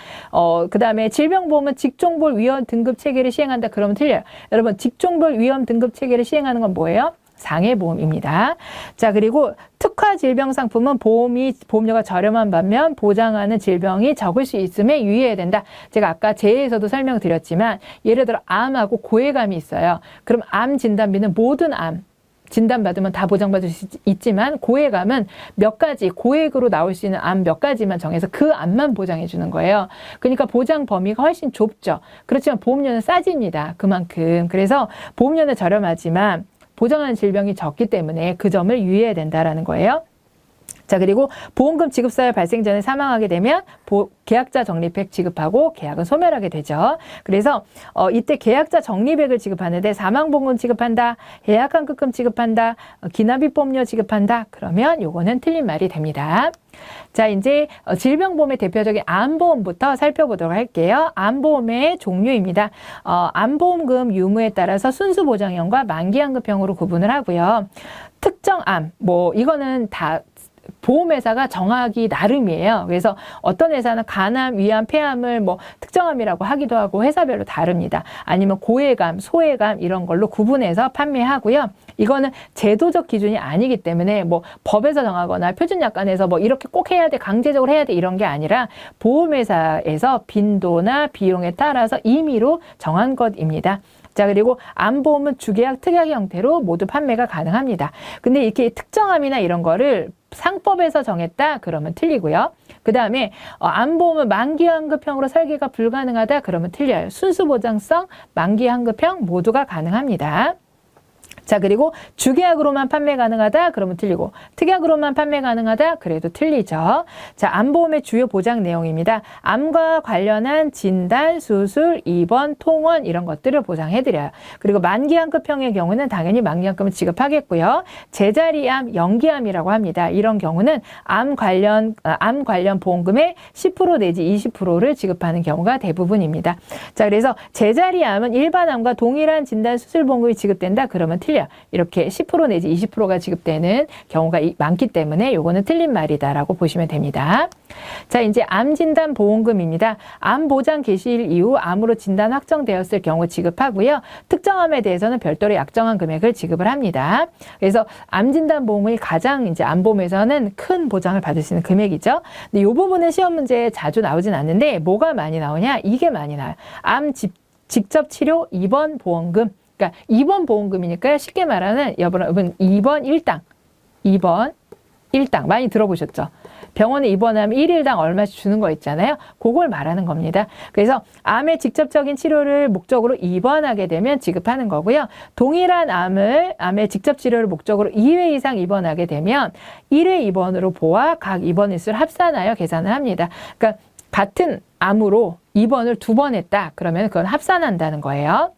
그다음에 질병보험은 직종별 위험 등급 체계를 시행한다 그러면 틀려요. 여러분, 직종별 위험 등급 체계를 시행하는 건 뭐예요? 상해보험입니다. 자, 그리고 특화 질병 상품은 보험료가 저렴한 반면 보장하는 질병이 적을 수 있음에 유의해야 된다. 제가 아까 재해에서도 설명드렸지만 예를 들어 암하고 고해감이 있어요. 그럼 암 진단비는 모든 암 진단받으면 다 보장받을 수 있지만 고액암은 몇 가지 고액으로 나올 수 있는 암 몇 가지만 정해서 그 암만 보장해 주는 거예요. 그러니까 보장 범위가 훨씬 좁죠. 그렇지만 보험료는 싸집니다. 그만큼. 그래서 보험료는 저렴하지만 보장하는 질병이 적기 때문에 그 점을 유의해야 된다라는 거예요. 자, 그리고 보험금 지급 사유 발생 전에 사망하게 되면 계약자 적립액 지급하고 계약은 소멸하게 되죠. 그래서 이때 계약자 적립액을 지급하는데 사망보험금 지급한다, 해약환급금 지급한다, 기납입보험료 지급한다. 그러면 요거는 틀린 말이 됩니다. 자, 이제 질병보험의 대표적인 암보험부터 살펴보도록 할게요. 암보험의 종류입니다. 암보험금 유무에 따라서 순수보장형과 만기환급형으로 구분을 하고요. 특정 암, 이거는 다 보험회사가 정하기 나름이에요. 그래서 어떤 회사는 간암, 위암, 폐암을 특정암이라고 하기도 하고 회사별로 다릅니다. 아니면 고액암, 소액암 이런 걸로 구분해서 판매하고요. 이거는 제도적 기준이 아니기 때문에 법에서 정하거나 표준약관에서 이렇게 꼭 해야 돼, 강제적으로 해야 돼 이런 게 아니라 보험회사에서 빈도나 비용에 따라서 임의로 정한 것입니다. 자, 그리고 암보험은 주계약, 특약 형태로 모두 판매가 가능합니다. 근데 이렇게 특정암이나 이런 거를 상법에서 정했다 그러면 틀리고요. 그 다음에 암보험은 만기환급형으로 설계가 불가능하다 그러면 틀려요. 순수보장성, 만기환급형 모두가 가능합니다. 자, 그리고 주계약으로만 판매 가능하다 그러면 틀리고 특약으로만 판매 가능하다 그래도 틀리죠. 자, 암보험의 주요 보장 내용입니다. 암과 관련한 진단, 수술, 입원, 통원 이런 것들을 보장해드려요. 그리고 만기환급형의 경우는 당연히 만기환급을 지급하겠고요. 제자리암, 연기암이라고 합니다. 이런 경우는 암 관련 보험금의 10% 내지 20%를 지급하는 경우가 대부분입니다. 자, 그래서 제자리암은 일반암과 동일한 진단, 수술 보험금이 지급된다 그러면 틀려요. 이렇게 10% 내지 20%가 지급되는 경우가 많기 때문에 요거는 틀린 말이다라고 보시면 됩니다. 자, 이제 암진단 보험금입니다. 암 보장 개시일 이후 암으로 진단 확정되었을 경우 지급하고요. 특정암에 대해서는 별도로 약정한 금액을 지급을 합니다. 그래서 암진단 보험이 가장 이제 암보험에서는 큰 보장을 받을 수 있는 금액이죠. 근데 이 부분은 시험 문제에 자주 나오진 않는데 뭐가 많이 나오냐? 이게 많이 나와요. 암 직접 치료 입원 보험금. 그러니까 입원 보험금이니까 쉽게 말하는 여러분 입원 1당 많이 들어보셨죠? 병원에 입원하면 1일당 얼마씩 주는 거 있잖아요. 그걸 말하는 겁니다. 그래서 암의 직접적인 치료를 목적으로 입원하게 되면 지급하는 거고요. 동일한 암의 직접 치료를 목적으로 2회 이상 입원하게 되면 1회 입원으로 보아 각 입원 일수를 합산하여 계산을 합니다. 그러니까 같은 암으로 입원을 2번 했다. 그러면 그건 합산한다는 거예요.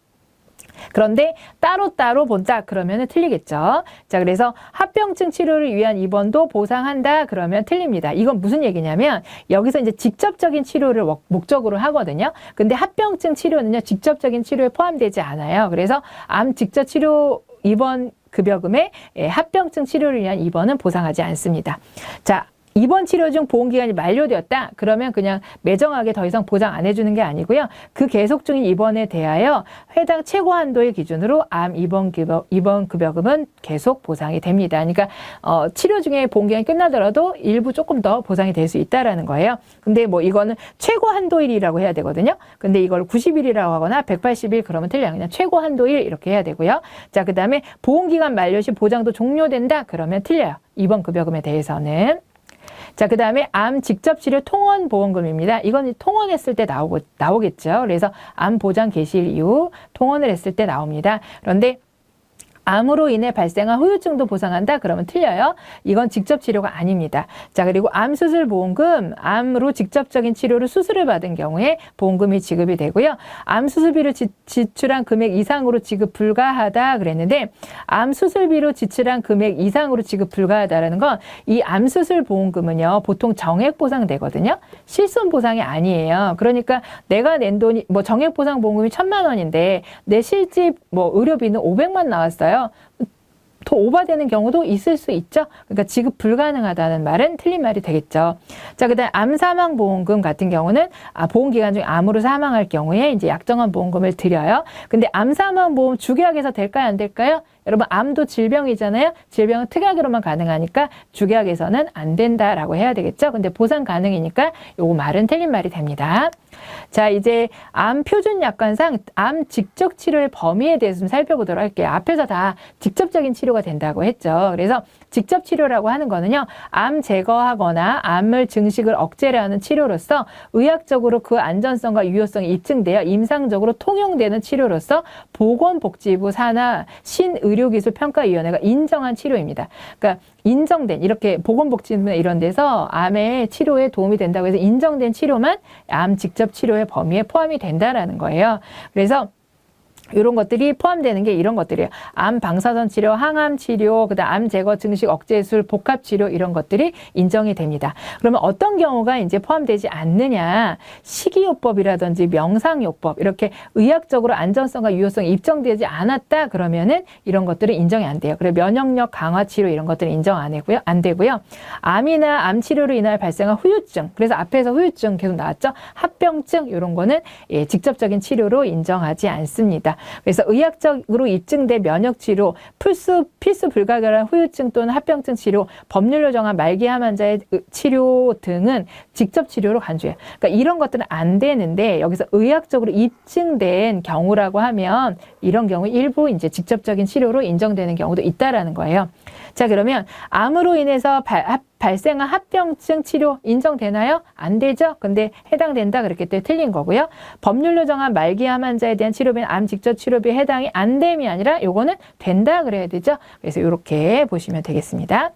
그런데 따로따로 본다 그러면 틀리겠죠. 자, 그래서 합병증 치료를 위한 입원도 보상한다 그러면 틀립니다. 이건 무슨 얘기냐면 여기서 이제 직접적인 치료를 목적으로 하거든요. 근데 합병증 치료는요, 직접적인 치료에 포함되지 않아요. 그래서 암 직접 치료 입원 급여금에 합병증 치료를 위한 입원은 보상하지 않습니다. 자, 입원 치료 중 보험기간이 만료되었다. 그러면 그냥 매정하게 더 이상 보장 안 해주는 게 아니고요. 그 계속 중인 입원에 대하여 해당 최고 한도의 기준으로 암 입원 급여금은 계속 보상이 됩니다. 그러니까 치료 중에 보험기간이 끝나더라도 일부 조금 더 보상이 될 수 있다라는 거예요. 근데 이거는 최고 한도일이라고 해야 되거든요. 근데 이걸 90일이라고 하거나 180일 그러면 틀려요. 그냥 최고 한도일 이렇게 해야 되고요. 자, 그 다음에 보험기간 만료 시 보장도 종료된다. 그러면 틀려요. 입원 급여금에 대해서는. 자, 그 다음에 암 직접치료 통원 보험금입니다. 이건 통원했을 때 나오겠죠. 그래서 암 보장 개시일 이후 통원을 했을 때 나옵니다. 그런데 암으로 인해 발생한 후유증도 보상한다? 그러면 틀려요. 이건 직접 치료가 아닙니다. 자, 그리고 암수술 보험금, 암으로 직접적인 치료를 수술을 받은 경우에 보험금이 지급이 되고요. 암 수술비로 지출한 금액 이상으로 지급 불가하다 그랬는데 암 수술비로 지출한 금액 이상으로 지급 불가하다라는 건 이 암 수술 보험금은요, 보통 정액 보상되거든요. 실손 보상이 아니에요. 그러니까 내가 낸 돈이 정액 보상 보험금이 1,000만 원인데 내 실집 의료비는 500만 나왔어요. 더 오버되는 경우도 있을 수 있죠. 그러니까 지급 불가능하다는 말은 틀린 말이 되겠죠. 자, 그다음 암사망보험금 같은 경우는 보험기간 중에 암으로 사망할 경우에 이제 약정한 보험금을 드려요. 근데 암사망보험 주계약에서 될까요, 안 될까요? 여러분 암도 질병이잖아요. 질병은 특약으로만 가능하니까 주계약에서는 안 된다라고 해야 되겠죠. 근데 보상 가능이니까 요거 말은 틀린 말이 됩니다. 자, 이제 암 표준 약관상 암 직접 치료의 범위에 대해서 좀 살펴보도록 할게요. 앞에서 다 직접적인 치료가 된다고 했죠. 그래서 직접 치료라고 하는 거는요, 암 제거하거나 암을 증식을 억제를 하는 치료로서 의학적으로 그 안전성과 유효성이 입증되어 임상적으로 통용되는 치료로서 보건복지부 산하 신의료기술평가위원회가 인정한 치료입니다. 그러니까 인정된, 이렇게 보건복지부나 이런 데서 암의 치료에 도움이 된다고 해서 인정된 치료만 암 직접 치료의 범위에 포함이 된다라는 거예요. 그래서 이런 것들이 포함되는 게 이런 것들이에요. 암 방사선 치료, 항암 치료, 그다음 암 제거 증식 억제술, 복합 치료 이런 것들이 인정이 됩니다. 그러면 어떤 경우가 이제 포함되지 않느냐? 식이요법이라든지 명상요법 이렇게 의학적으로 안전성과 유효성이 입증되지 않았다 그러면은 이런 것들은 인정이 안 돼요. 그래서 면역력 강화 치료 이런 것들은 인정 안 되고요. 암이나 암 치료로 인하여 발생한 후유증. 그래서 앞에서 후유증 계속 나왔죠. 합병증 이런 거는 직접적인 치료로 인정하지 않습니다. 그래서 의학적으로 입증된 면역치료, 필수 불가결한 후유증 또는 합병증 치료, 법률로 정한 말기암 환자의 치료 등은 직접 치료로 간주해요. 그러니까 이런 것들은 안 되는데 여기서 의학적으로 입증된 경우라고 하면 이런 경우 일부 이제 직접적인 치료로 인정되는 경우도 있다라는 거예요. 자, 그러면 암으로 인해서 발생한 합병증 치료 인정되나요? 안 되죠? 근데 해당된다 그랬기 때문에 틀린 거고요. 법률로 정한 말기암 환자에 대한 치료비는 암 직접 치료비에 해당이 안 됨이 아니라 요거는 된다 그래야 되죠? 그래서 이렇게 보시면 되겠습니다.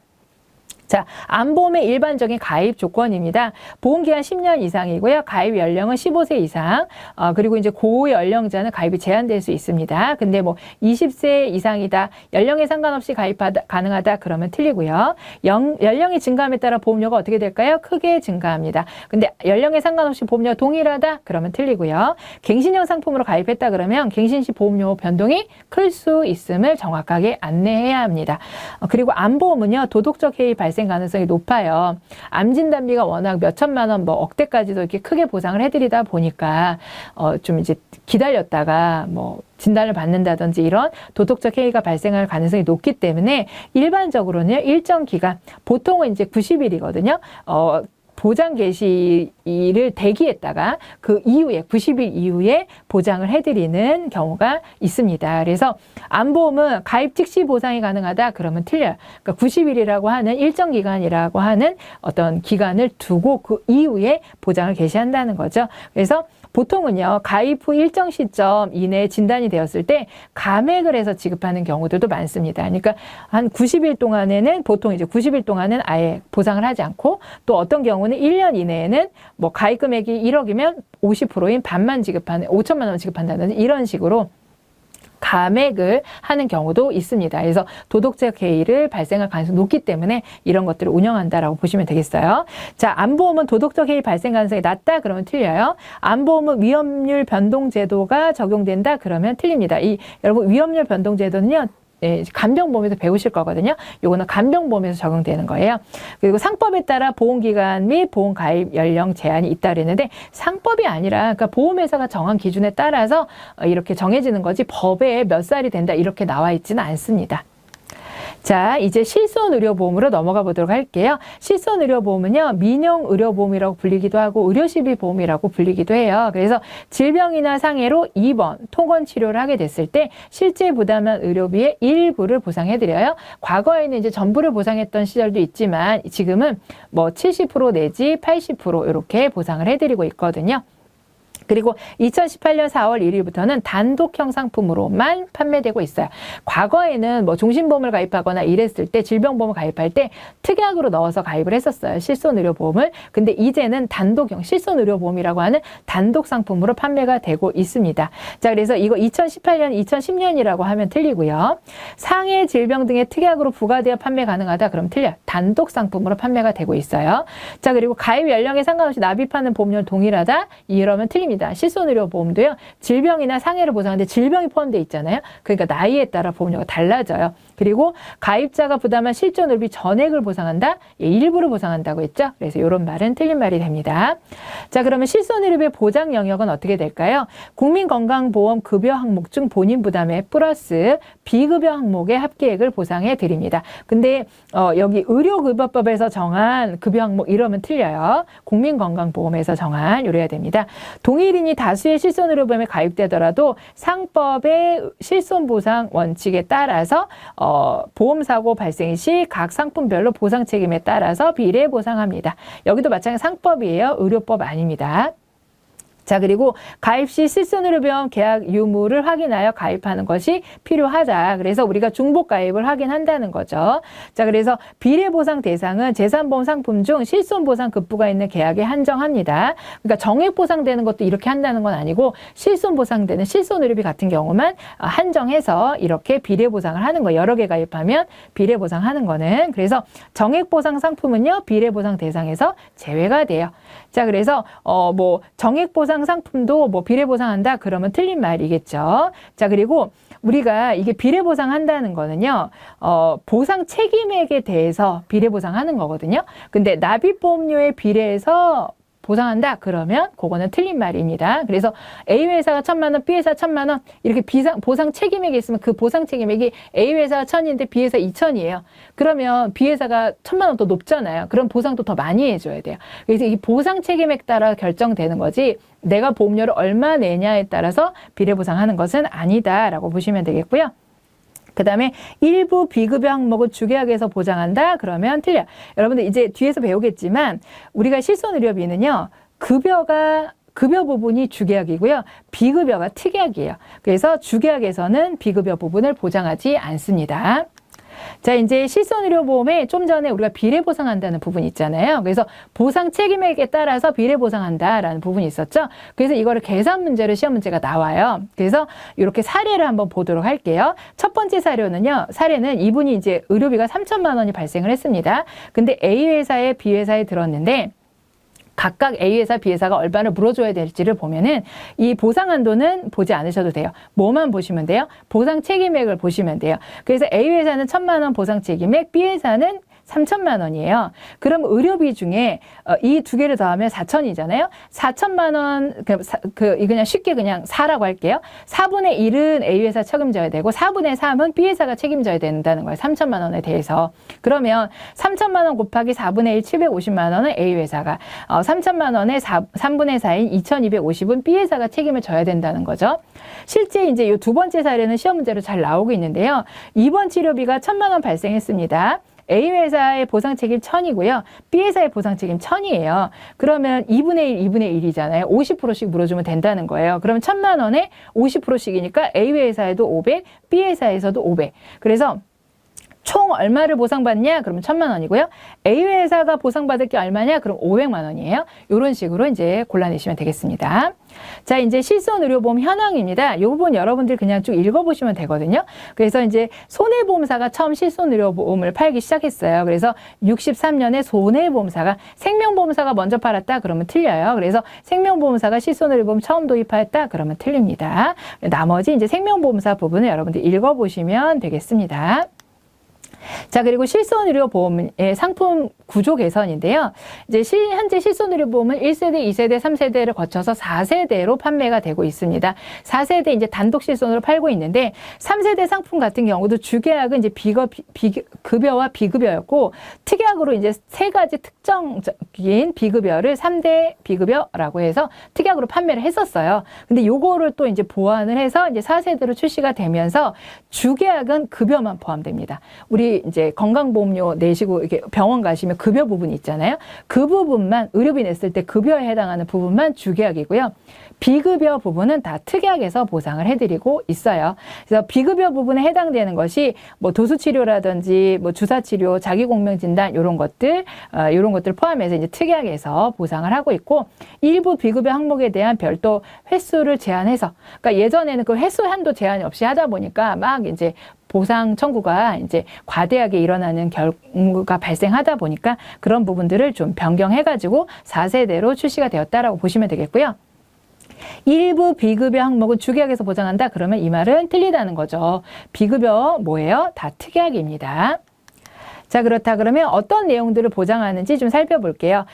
자, 암보험의 일반적인 가입 조건입니다. 보험기간 10년 이상이고요. 가입 연령은 15세 이상, 그리고 이제 고연령자는 가입이 제한될 수 있습니다. 근데 뭐 20세 이상이다, 연령에 상관없이 가능하다 그러면 틀리고요. 연령이 증가함에 따라 보험료가 어떻게 될까요? 크게 증가합니다. 근데 연령에 상관없이 보험료가 동일하다 그러면 틀리고요. 갱신형 상품으로 가입했다 그러면 갱신 시 보험료 변동이 클 수 있음을 정확하게 안내해야 합니다. 그리고 암보험은요, 도덕적 해이 발생 가능성이 높아요. 암 진단비가 워낙 몇 천만 원, 뭐 억대까지도 이렇게 크게 보상을 해드리다 보니까 좀 이제 기다렸다가 뭐 진단을 받는다든지 이런 도덕적 해이가 발생할 가능성이 높기 때문에 일반적으로는 일정 기간, 보통은 이제 90일이거든요. 보장 개시를 대기했다가 그 이후에 90일 이후에 보장을 해드리는 경우가 있습니다. 그래서 암보험은 가입 즉시 보상이 가능하다 그러면 틀려요. 그러니까 90일이라고 하는 일정 기간이라고 하는 어떤 기간을 두고 그 이후에 보장을 개시한다는 거죠. 그래서 보통은요, 가입 후 일정 시점 이내에 진단이 되었을 때 감액을 해서 지급하는 경우들도 많습니다. 그러니까 한 90일 동안에는 보통 이제 90일 동안은 아예 보상을 하지 않고, 또 어떤 경우는 1년 이내에는 뭐 가입 금액이 1억이면 50%인 반만 지급하는, 5천만 원 지급한다든지 이런 식으로 감액을 하는 경우도 있습니다. 그래서 도덕적 해이를 발생할 가능성이 높기 때문에 이런 것들을 운영한다라고 보시면 되겠어요. 자, 암보험은 도덕적 해이 발생 가능성이 낮다 그러면 틀려요. 암보험은 위험률 변동 제도가 적용된다 그러면 틀립니다. 여러분 위험률 변동 제도는요, 간병보험에서 배우실 거거든요. 요거는 간병보험에서 적용되는 거예요. 그리고 상법에 따라 보험기간 및 보험 가입 연령 제한이 있다 그랬는데 상법이 아니라, 그러니까 보험회사가 정한 기준에 따라서 이렇게 정해지는 거지 법에 몇 살이 된다 이렇게 나와 있지는 않습니다. 자, 이제 실손의료보험으로 넘어가 보도록 할게요. 실손의료보험은요, 민영의료보험이라고 불리기도 하고 의료시비보험이라고 불리기도 해요. 그래서 질병이나 상해로 입원, 통원 치료를 하게 됐을 때 실제 부담한 의료비의 일부를 보상해드려요. 과거에는 이제 전부를 보상했던 시절도 있지만 지금은 뭐 70% 내지 80% 이렇게 보상을 해드리고 있거든요. 그리고 2018년 4월 1일부터는 단독형 상품으로만 판매되고 있어요. 과거에는 뭐 종신보험을 가입하거나 이랬을 때, 질병보험을 가입할 때 특약으로 넣어서 가입을 했었어요. 실손의료보험을. 근데 이제는 단독형, 실손의료보험이라고 하는 단독 상품으로 판매가 되고 있습니다. 자, 그래서 이거 2018년, 2010년이라고 하면 틀리고요. 상해 질병 등의 특약으로 부과되어 판매 가능하다 그러면 틀려요. 단독 상품으로 판매가 되고 있어요. 자, 그리고 가입 연령에 상관없이 납입하는 보험료는 동일하다 이러면 틀립니다. 실손의료보험도요, 질병이나 상해를 보상하는데 질병이 포함되어 있잖아요. 그러니까 나이에 따라 보험료가 달라져요. 그리고 가입자가 부담한 실손의료비 전액을 보상한다? 예, 일부를 보상한다고 했죠. 그래서 이런 말은 틀린 말이 됩니다. 자, 그러면 실손의료비 보장 영역은 어떻게 될까요? 국민건강보험 급여 항목 중 본인 부담에 플러스 비급여 항목의 합계액을 보상해 드립니다. 근데 여기 의료급여법에서 정한 급여 항목 이러면 틀려요. 국민건강보험에서 정한 이래야 됩니다. 동일인이 다수의 실손의료보험에 가입되더라도 상법의 실손보상 원칙에 따라서 보험사고 발생 시 각 상품별로 보상 책임에 따라서 비례 보상합니다. 여기도 마찬가지 상법이에요. 의료법 아닙니다. 자, 그리고 가입 시 실손의료보험 계약 유무를 확인하여 가입하는 것이 필요하다. 그래서 우리가 중복 가입을 확인한다는 거죠. 자, 그래서 비례보상 대상은 재산보험 상품 중 실손보상 급부가 있는 계약에 한정합니다. 그러니까 정액 보상되는 것도 이렇게 한다는 건 아니고 실손보상되는 실손의료비 같은 경우만 한정해서 이렇게 비례보상을 하는 거예요. 여러 개 가입하면 비례보상하는 거는. 그래서 정액보상 상품은요, 비례보상 대상에서 제외가 돼요. 자, 그래서 뭐 정액보상 상품도 뭐 비례보상한다 그러면 틀린 말이겠죠. 자, 그리고 우리가 이게 비례보상한다는 거는요, 보상 책임액에 대해서 비례보상하는 거거든요. 근데 납입보험료에 비례해서 보상한다 그러면 그거는 틀린 말입니다. 그래서 A회사가 1,000만 원, B회사 1,000만 원 이렇게 보상 책임액이 있으면 그 보상 책임액이 A회사가 1,000인데 B회사 2,000이에요. 그러면 B회사가 1,000만 원 더 높잖아요. 그럼 보상도 더 많이 해줘야 돼요. 그래서 이 보상 책임액 따라 결정되는 거지 내가 보험료를 얼마 내냐에 따라서 비례보상하는 것은 아니다라고 보시면 되겠고요. 그 다음에 일부 비급여 항목은 주계약에서 보장한다? 그러면 틀려. 여러분들 이제 뒤에서 배우겠지만 우리가 실손의료비는요. 급여 부분이 주계약이고요. 비급여가 특약이에요. 그래서 주계약에서는 비급여 부분을 보장하지 않습니다. 자, 이제 실손의료보험에 좀 전에 우리가 비례보상한다는 부분이 있잖아요. 그래서 보상 책임액에 따라서 비례보상한다라는 부분이 있었죠. 그래서 이거를 계산 문제로 시험 문제가 나와요. 그래서 이렇게 사례를 한번 보도록 할게요. 첫 번째 사례는 이분이 이제 의료비가 3,000만 원이 발생을 했습니다. 근데 A회사에 B회사에 들었는데 각각 A회사, B회사가 얼마를 물어줘야 될지를 보면은 이 보상 한도는 보지 않으셔도 돼요. 뭐만 보시면 돼요? 보상 책임액을 보시면 돼요. 그래서 A회사는 1,000만 원 보상 책임액, B회사는 3,000만 원이에요. 그럼 의료비 중에 이 두 개를 더하면 4,000이잖아요. 4,000만 원, 그냥 쉽게 그냥 4라고 할게요. 4분의 1은 A회사 책임져야 되고 4분의 3은 B회사가 책임져야 된다는 거예요. 3,000만 원에 대해서. 그러면 3,000만 원 곱하기 4분의 1, 750만 원은 A회사가, 3,000만 원에 3분의 4인 2,250은 B회사가 책임을 져야 된다는 거죠. 실제 이제 이 두 번째 사례는 시험 문제로 잘 나오고 있는데요. 입원 치료비가 1,000만 원 발생했습니다. A회사의 보상 책임 1,000이고요. B회사의 보상 책임 1,000이에요. 그러면 2분의 1, 2분의 1이잖아요. 50%씩 물어주면 된다는 거예요. 그러면 1,000만 원에 50%씩이니까 A회사에도 500, B회사에서도 500. 그래서 총 얼마를 보상받냐? 그러면 1,000만 원이고요. A회사가 보상받을 게 얼마냐? 그럼 500만 원이에요. 이런 식으로 이제 골라내시면 되겠습니다. 자, 이제 실손의료보험 현황입니다. 이 부분 여러분들 그냥 쭉 읽어보시면 되거든요. 그래서 이제 손해보험사가 처음 실손의료보험을 팔기 시작했어요. 그래서 63년에 손해보험사가 생명보험사가 먼저 팔았다? 그러면 틀려요. 그래서 생명보험사가 실손의료보험 처음 도입하였다? 그러면 틀립니다. 나머지 이제 생명보험사 부분을 여러분들 읽어보시면 되겠습니다. 자, 그리고 실손의료보험의 상품 구조 개선인데요. 이제 현재 실손의료보험은 1세대, 2세대, 3세대를 거쳐서 4세대로 판매가 되고 있습니다. 4세대 이제 단독 실손으로 팔고 있는데 3세대 상품 같은 경우도 주계약은 이제 급여와 비급여였고 특약으로 이제 세 가지 특정적인 비급여를 3대 비급여라고 해서 특약으로 판매를 했었어요. 근데 요거를 또 이제 보완을 해서 이제 4세대로 출시가 되면서 주계약은 급여만 포함됩니다. 우리 이제 건강보험료 내시고 이렇게 병원 가시면 급여 부분이 있잖아요. 그 부분만 의료비 냈을 때 급여에 해당하는 부분만 주계약이고요. 비급여 부분은 다 특약에서 보상을 해드리고 있어요. 그래서 비급여 부분에 해당되는 것이 뭐 도수치료라든지 뭐 주사치료, 자기공명진단 이런 것들 포함해서 이제 특약에서 보상을 하고 있고 일부 비급여 항목에 대한 별도 횟수를 제한해서 그러니까 예전에는 그 횟수 한도 제한이 없이 하다 보니까 막 이제 보상 청구가 이제 과대하게 일어나는 경우가 발생하다 보니까 그런 부분들을 좀 변경해가지고 4세대로 출시가 되었다라고 보시면 되겠고요. 일부 비급여 항목은 주계약에서 보장한다. 그러면 이 말은 틀리다는 거죠. 비급여 뭐예요? 다 특약입니다. 자, 그렇다 그러면 어떤 내용들을 보장하는지 좀 살펴볼게요.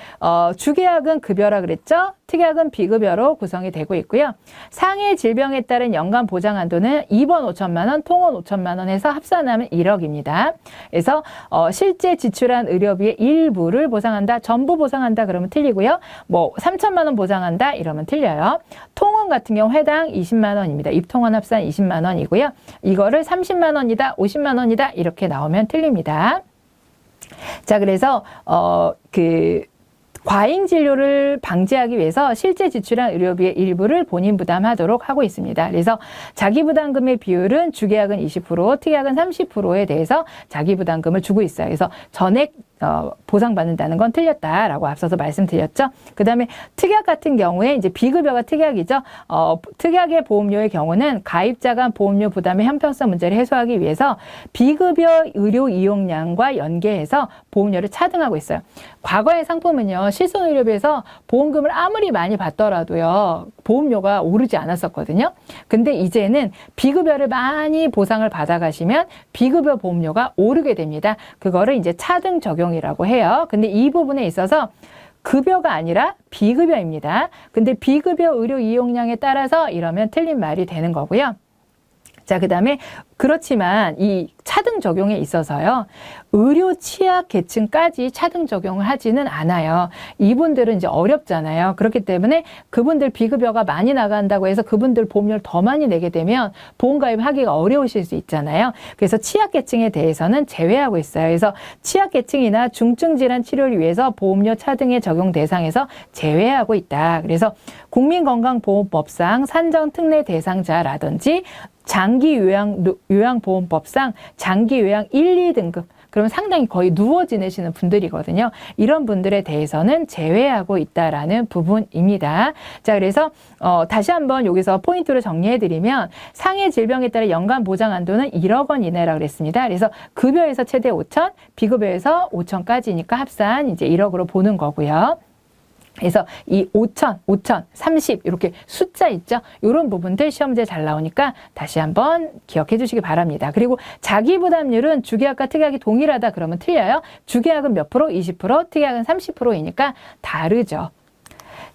주계약은 급여라 그랬죠? 특약은 비급여로 구성이 되고 있고요. 상해 질병에 따른 연간 보장 한도는 입원 5천만 원, 통원 5천만 원 해서 합산하면 1억입니다. 그래서 실제 지출한 의료비의 일부를 보상한다, 전부 보상한다 그러면 틀리고요. 뭐 3천만 원 보장한다 이러면 틀려요. 통원 같은 경우 회당 20만 원입니다. 입통원 합산 20만 원이고요. 이거를 30만 원이다, 50만 원이다 이렇게 나오면 틀립니다. 자, 그래서 과잉 진료를 방지하기 위해서 실제 지출한 의료비의 일부를 본인 부담하도록 하고 있습니다. 그래서 자기부담금의 비율은 주계약은 20%, 특약은 30%에 대해서 자기부담금을 주고 있어요. 그래서 전액 보상받는다는 건 틀렸다라고 앞서서 말씀드렸죠. 그 다음에 특약 같은 경우에 이제 비급여가 특약이죠. 특약의 보험료의 경우는 가입자가 보험료 부담의 형평성 문제를 해소하기 위해서 비급여 의료 이용량과 연계해서 보험료를 차등하고 있어요. 과거의 상품은요, 실손의료비에서 보험금을 아무리 많이 받더라도요, 보험료가 오르지 않았었거든요. 근데 이제는 비급여를 많이 보상을 받아가시면 비급여 보험료가 오르게 됩니다. 그거를 이제 차등 적용이라고 해요. 근데 이 부분에 있어서 급여가 아니라 비급여입니다. 근데 비급여 의료 이용량에 따라서 이러면 틀린 말이 되는 거고요. 자, 그 다음에 그렇지만 이 차등 적용에 있어서요, 의료 취약 계층까지 차등 적용을 하지는 않아요. 이분들은 이제 어렵잖아요. 그렇기 때문에 그분들 비급여가 많이 나간다고 해서 그분들 보험료를 더 많이 내게 되면 보험가입하기가 어려우실 수 있잖아요. 그래서 취약 계층에 대해서는 제외하고 있어요. 그래서 취약 계층이나 중증 질환 치료를 위해서 보험료 차등의 적용 대상에서 제외하고 있다. 그래서 국민건강보험법상 산정 특례 대상자라든지 장기 요양보험법상 장기 요양 1, 2등급, 그러면 상당히 거의 누워 지내시는 분들이거든요. 이런 분들에 대해서는 제외하고 있다라는 부분입니다. 자, 그래서 다시 한번 여기서 포인트를 정리해드리면 상해 질병에 따라 연간 보장 한도는 1억 원 이내라고 그랬습니다. 그래서 급여에서 최대 5천, 비급여에서 5천까지니까 합산 이제 1억으로 보는 거고요. 그래서 이 5천, 30 이렇게 숫자 있죠? 이런 부분들 시험 문제 잘 나오니까 다시 한번 기억해 주시기 바랍니다. 그리고 자기부담률은 주계약과 특약이 동일하다 그러면 틀려요. 주계약은 몇 프로? 20%, 특약은 30%이니까 다르죠.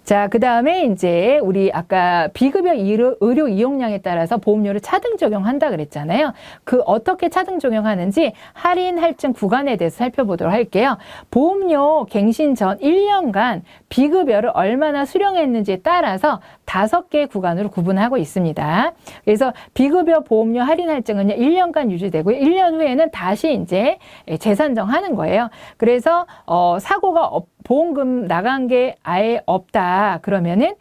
자, 그 다음에 이제 우리 아까 비급여 의료 이용량에 따라서 보험료를 차등 적용한다 그랬잖아요. 그 어떻게 차등 적용하는지 할인 할증 구간에 대해서 살펴보도록 할게요. 보험료 갱신 전 1년간 비급여를 얼마나 수령했는지에 따라서 5개 구간으로 구분하고 있습니다. 그래서 비급여 보험료 할인 할증은요, 1년간 유지되고요. 1년 후에는 다시 이제 재산정하는 거예요. 그래서 사고가 보험금 나간 게 아예 없다 그러면은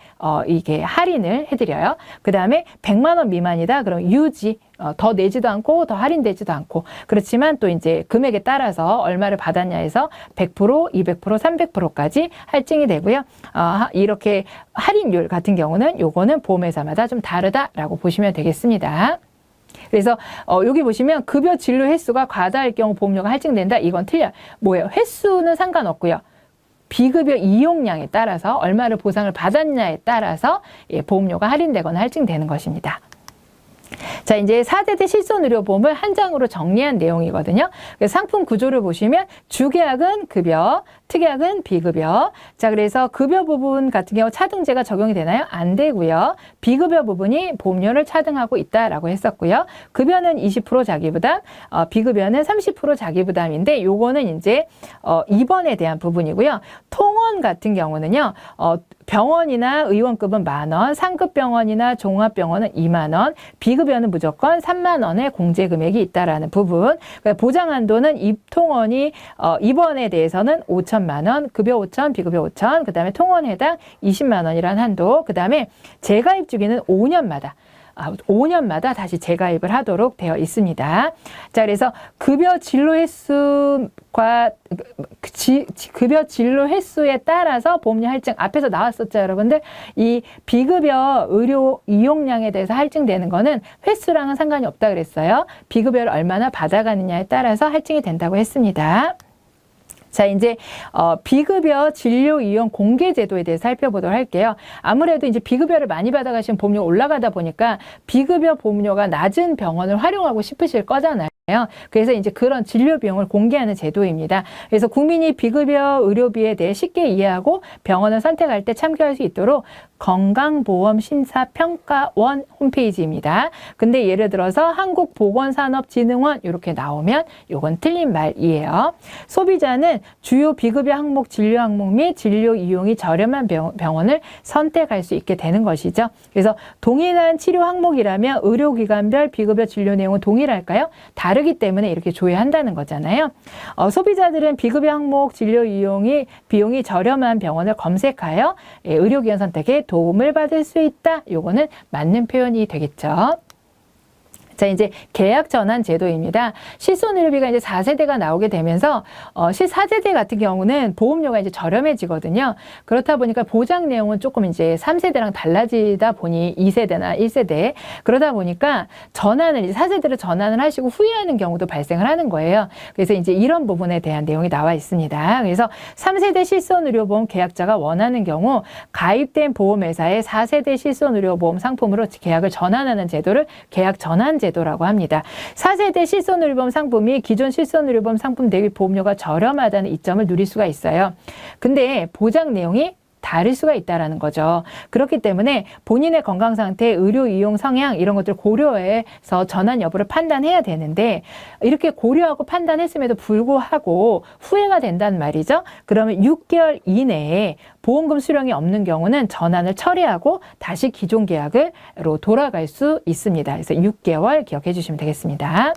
이게 할인을 해드려요. 그 다음에 100만 원 미만이다 그럼 유지, 더 내지도 않고 더 할인되지도 않고. 그렇지만 또 이제 금액에 따라서 얼마를 받았냐 해서 100%, 200%, 300%까지 할증이 되고요. 이렇게 할인율 같은 경우는 요거는 보험회사마다 좀 다르다라고 보시면 되겠습니다. 그래서 여기 보시면 급여 진료 횟수가 과다할 경우 보험료가 할증된다. 이건 틀려요. 뭐예요? 횟수는 상관없고요. 비급여 이용량에 따라서 얼마를 보상을 받았냐에 따라서 보험료가 할인되거나 할증되는 것입니다. 자, 이제 4대대 실손의료보험을 한 장으로 정리한 내용이거든요. 그래서 상품 구조를 보시면 주계약은 급여, 특약은 비급여. 자, 그래서 급여 부분 같은 경우 차등제가 적용이 되나요? 안 되고요. 비급여 부분이 보험료를 차등하고 있다라고 했었고요. 급여는 20% 자기부담, 비급여는 30% 자기부담인데 요거는 이제 입원에 대한 부분이고요. 통원 같은 경우는요. 병원이나 의원급은 10,000원, 상급 병원이나 종합병원은 20,000원, 비급여는 무조건 30,000원의 공제 금액이 있다라는 부분. 보장 한도는 입통원이 입원에 대해서는 5천만 원, 급여 5천, 비급여 5천, 그 다음에 통원 해당 20만 원이라는 한도, 그 다음에 재가입 주기는 5년마다 다시 재가입을 하도록 되어 있습니다. 자, 그래서 급여 진료 횟수과 급여 진료 횟수에 따라서 보험료 할증 앞에서 나왔었죠, 여러분들. 이 비급여 의료 이용량에 대해서 할증되는 거는 횟수랑은 상관이 없다 그랬어요. 비급여를 얼마나 받아가느냐에 따라서 할증이 된다고 했습니다. 자, 이제 비급여 진료 이용 공개 제도에 대해서 살펴보도록 할게요. 아무래도 이제 비급여를 많이 받아가시는 보험료 올라가다 보니까 비급여 보험료가 낮은 병원을 활용하고 싶으실 거잖아요. 그래서 이제 그런 진료 비용을 공개하는 제도입니다. 그래서 국민이 비급여 의료비에 대해 쉽게 이해하고 병원을 선택할 때 참고할 수 있도록 건강보험심사평가원 홈페이지입니다. 근데 예를 들어서 한국보건산업진흥원 이렇게 나오면 이건 틀린 말이에요. 소비자는 주요 비급여 항목, 진료 항목 및 진료 이용이 저렴한 병원을 선택할 수 있게 되는 것이죠. 그래서 동일한 치료 항목이라면 의료기관별 비급여 진료 내용은 동일할까요? 다르기 때문에 이렇게 조회한다는 거잖아요. 소비자들은 비급여 항목, 진료 비용이 저렴한 병원을 검색하여 의료기관 선택에 도움을 받을 수 있다. 요거는 맞는 표현이 되겠죠. 자, 이제 계약 전환 제도입니다. 실손의료비가 이제 4세대가 나오게 되면서 실4세대 같은 경우는 보험료가 이제 저렴해지거든요. 그렇다 보니까 보장 내용은 조금 이제 3세대랑 달라지다 보니 2세대나 1세대 그러다 보니까 전환을 이제 4세대로 전환을 하시고 후회하는 경우도 발생을 하는 거예요. 그래서 이제 이런 부분에 대한 내용이 나와 있습니다. 그래서 3세대 실손의료보험 계약자가 원하는 경우 가입된 보험회사의 4세대 실손의료보험 상품으로 계약을 전환하는 제도를 계약 전환 제도라고 합니다. 4세대 실손의료보험 상품이 기존 실손의료보험 상품 대비 보험료가 저렴하다는 이점을 누릴 수가 있어요. 근데 보장 내용이 다를 수가 있다는 거죠. 그렇기 때문에 본인의 건강 상태, 의료 이용 성향 이런 것들을 고려해서 전환 여부를 판단해야 되는데 이렇게 고려하고 판단했음에도 불구하고 후회가 된다는 말이죠. 그러면 6개월 이내에 보험금 수령이 없는 경우는 전환을 처리하고 다시 기존 계약으로 돌아갈 수 있습니다. 그래서 6개월 기억해 주시면 되겠습니다.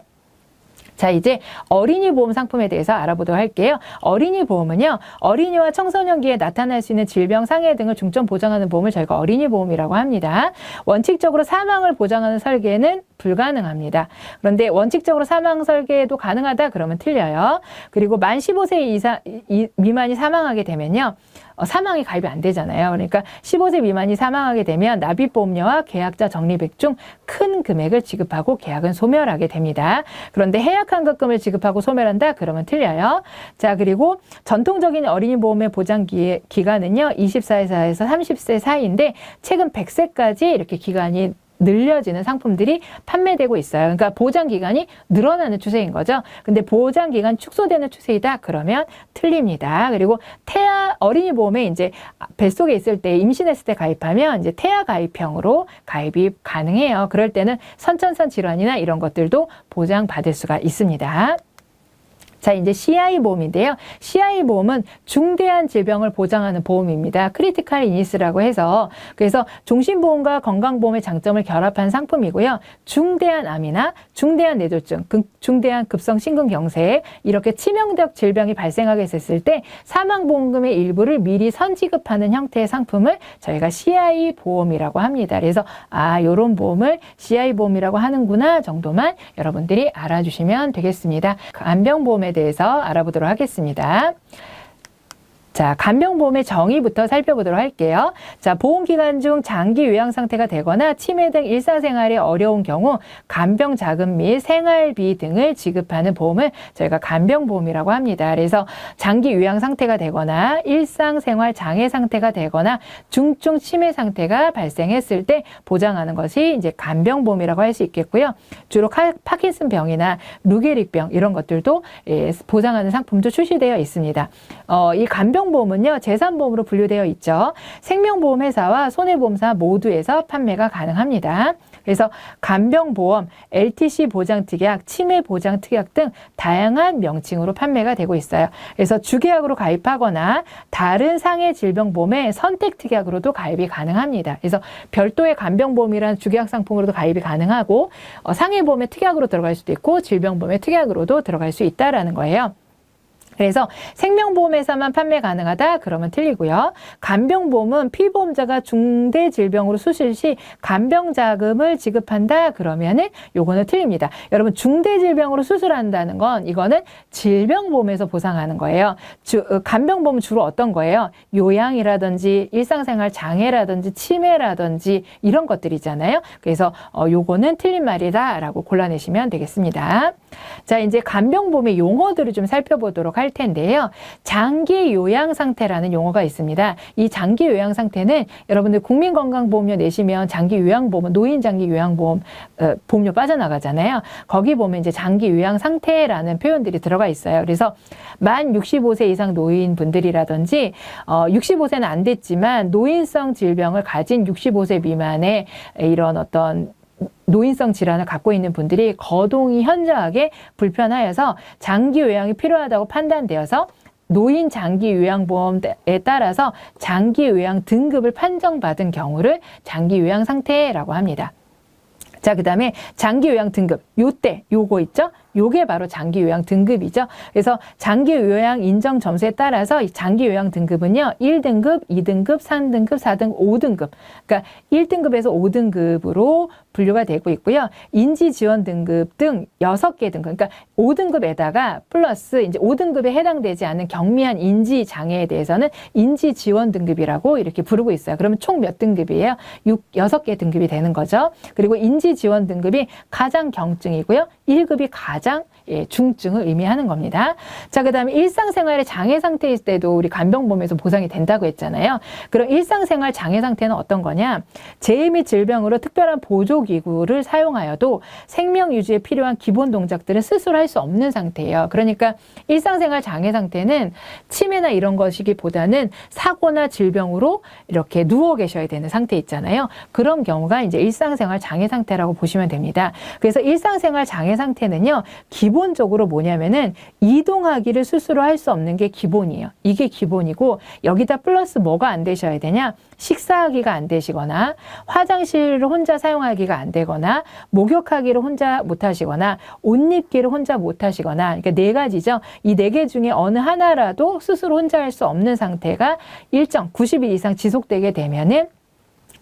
자, 이제 어린이 보험 상품에 대해서 알아보도록 할게요. 어린이 보험은요, 어린이와 청소년기에 나타날 수 있는 질병, 상해 등을 중점 보장하는 보험을 저희가 어린이 보험이라고 합니다. 원칙적으로 사망을 보장하는 설계는 불가능합니다. 그런데 원칙적으로 사망 설계도 가능하다 그러면 틀려요. 그리고 만 15세 미만이 사망하게 되면요. 사망이 가입이 안 되잖아요. 그러니까 15세 미만이 사망하게 되면 납입보험료와 계약자 적립액 중 큰 금액을 지급하고 계약은 소멸하게 됩니다. 그런데 해약환급금을 지급하고 소멸한다? 그러면 틀려요. 자, 그리고 전통적인 어린이 보험의 보장 기간은요. 24세에서 30세 사이인데 최근 100세까지 이렇게 기간이 늘려지는 상품들이 판매되고 있어요. 그러니까 보장 기간이 늘어나는 추세인 거죠. 근데 보장 기간 축소되는 추세이다 그러면 틀립니다. 그리고 어린이 보험에 이제 뱃속에 있을 때 임신했을 때 가입하면 이제 태아 가입형으로 가입이 가능해요. 그럴 때는 선천성 질환이나 이런 것들도 보장받을 수가 있습니다. 자, 이제 CI 보험인데요. CI 보험은 중대한 질병을 보장하는 보험입니다. 크리티컬 이니스라고 해서 그래서 종신보험과 건강보험의 장점을 결합한 상품이고요. 중대한 암이나 중대한 뇌졸중, 중대한 급성심근경색 이렇게 치명적 질병이 발생하게 됐을 때 사망보험금의 일부를 미리 선지급하는 형태의 상품을 저희가 CI 보험이라고 합니다. 그래서 요런 보험을 CI 보험이라고 하는구나 정도만 여러분들이 알아주시면 되겠습니다. 간병보험에 대해서 알아보도록 하겠습니다. 자, 간병보험의 정의부터 살펴보도록 할게요. 자, 보험기간 중 장기 요양 상태가 되거나 치매 등 일상생활에 어려운 경우 간병 자금 및 생활비 등을 지급하는 보험을 저희가 간병보험이라고 합니다. 그래서 장기 요양 상태가 되거나 일상생활 장애 상태가 되거나 중증 치매 상태가 발생했을 때 보장하는 것이 이제 간병보험이라고 할 수 있겠고요. 주로 파킨슨병이나 루게릭병 이런 것들도 보장하는 상품도 출시되어 있습니다. 이 간병보험은요, 재산보험으로 분류되어 있죠. 생명보험 회사와 손해보험사 모두에서 판매가 가능합니다. 그래서 간병보험, LTC 보장특약, 치매보장특약 등 다양한 명칭으로 판매가 되고 있어요. 그래서 주계약으로 가입하거나 다른 상해 질병보험의 선택특약으로도 가입이 가능합니다. 그래서 별도의 간병보험이라는 주계약 상품으로도 가입이 가능하고 상해보험의 특약으로 들어갈 수도 있고 질병보험의 특약으로도 들어갈 수 있다는 거예요. 그래서 생명보험회사만 판매 가능하다? 그러면 틀리고요. 간병보험은 피보험자가 중대질병으로 수술 시 간병자금을 지급한다? 그러면은 요거는 틀립니다. 여러분 중대질병으로 수술한다는 건 이거는 질병보험에서 보상하는 거예요. 간병보험은 주로 어떤 거예요? 요양이라든지 일상생활 장애라든지 치매라든지 이런 것들이잖아요. 그래서 요거는 틀린 말이다 라고 골라내시면 되겠습니다. 자, 이제 간병보험의 용어들을 좀 살펴보도록 할게요. 할 텐데요. 장기 요양 상태라는 용어가 있습니다. 이 장기 요양 상태는 여러분들 국민건강보험료 내시면 장기 요양보험, 노인 장기 요양보험 보험료 빠져나가잖아요. 거기 보면 이제 장기 요양 상태라는 표현들이 들어가 있어요. 그래서 만 65세 이상 노인분들이라든지 65세는 안 됐지만 노인성 질병을 가진 65세 미만의 이런 어떤 노인성 질환을 갖고 있는 분들이 거동이 현저하게 불편하여서 장기 요양이 필요하다고 판단되어서 노인 장기 요양보험에 따라서 장기 요양 등급을 판정받은 경우를 장기 요양 상태라고 합니다. 자, 그 다음에 장기 요양 등급, 요거 있죠? 요게 바로 장기 요양 등급이죠. 그래서 장기 요양 인정 점수에 따라서 이 장기 요양 등급은요, 1등급, 2등급, 3등급, 4등급, 5등급. 그러니까 1등급에서 5등급으로 분류가 되고 있고요. 인지 지원 등급 등 6개 등급. 그러니까 5등급에다가 플러스 이제 5등급에 해당되지 않는 경미한 인지 장애에 대해서는 인지 지원 등급이라고 이렇게 부르고 있어요. 그러면 총 몇 등급이에요? 6개 등급이 되는 거죠. 그리고 인지 지원 등급이 가장 경증이고요. 1급이 가장 중증을 의미하는 겁니다. 자, 그 다음에 일상생활의 장애 상태일 때도 우리 간병보험에서 보상이 된다고 했잖아요. 그럼 일상생활 장애 상태는 어떤 거냐? 재해 및 질병으로 특별한 보조기구를 사용하여도 생명 유지에 필요한 기본 동작들은 스스로 할 수 없는 상태예요. 그러니까 일상생활 장애 상태는 치매나 이런 것이기보다는 사고나 질병으로 이렇게 누워 계셔야 되는 상태 있잖아요. 그런 경우가 이제 일상생활 장애 상태라고 보시면 됩니다. 그래서 일상생활 장애 상태는요, 기본적으로 뭐냐면은 이동하기를 스스로 할 수 없는 게 기본이에요. 이게 기본이고, 여기다 플러스 뭐가 안 되셔야 되냐? 식사하기가 안 되시거나, 화장실을 혼자 사용하기가 안 되거나, 목욕하기를 혼자 못 하시거나, 옷 입기를 혼자 못 하시거나, 그러니까 4가지죠. 이 4개 중에 어느 하나라도 스스로 혼자 할 수 없는 상태가 일정 90일 이상 지속되게 되면은,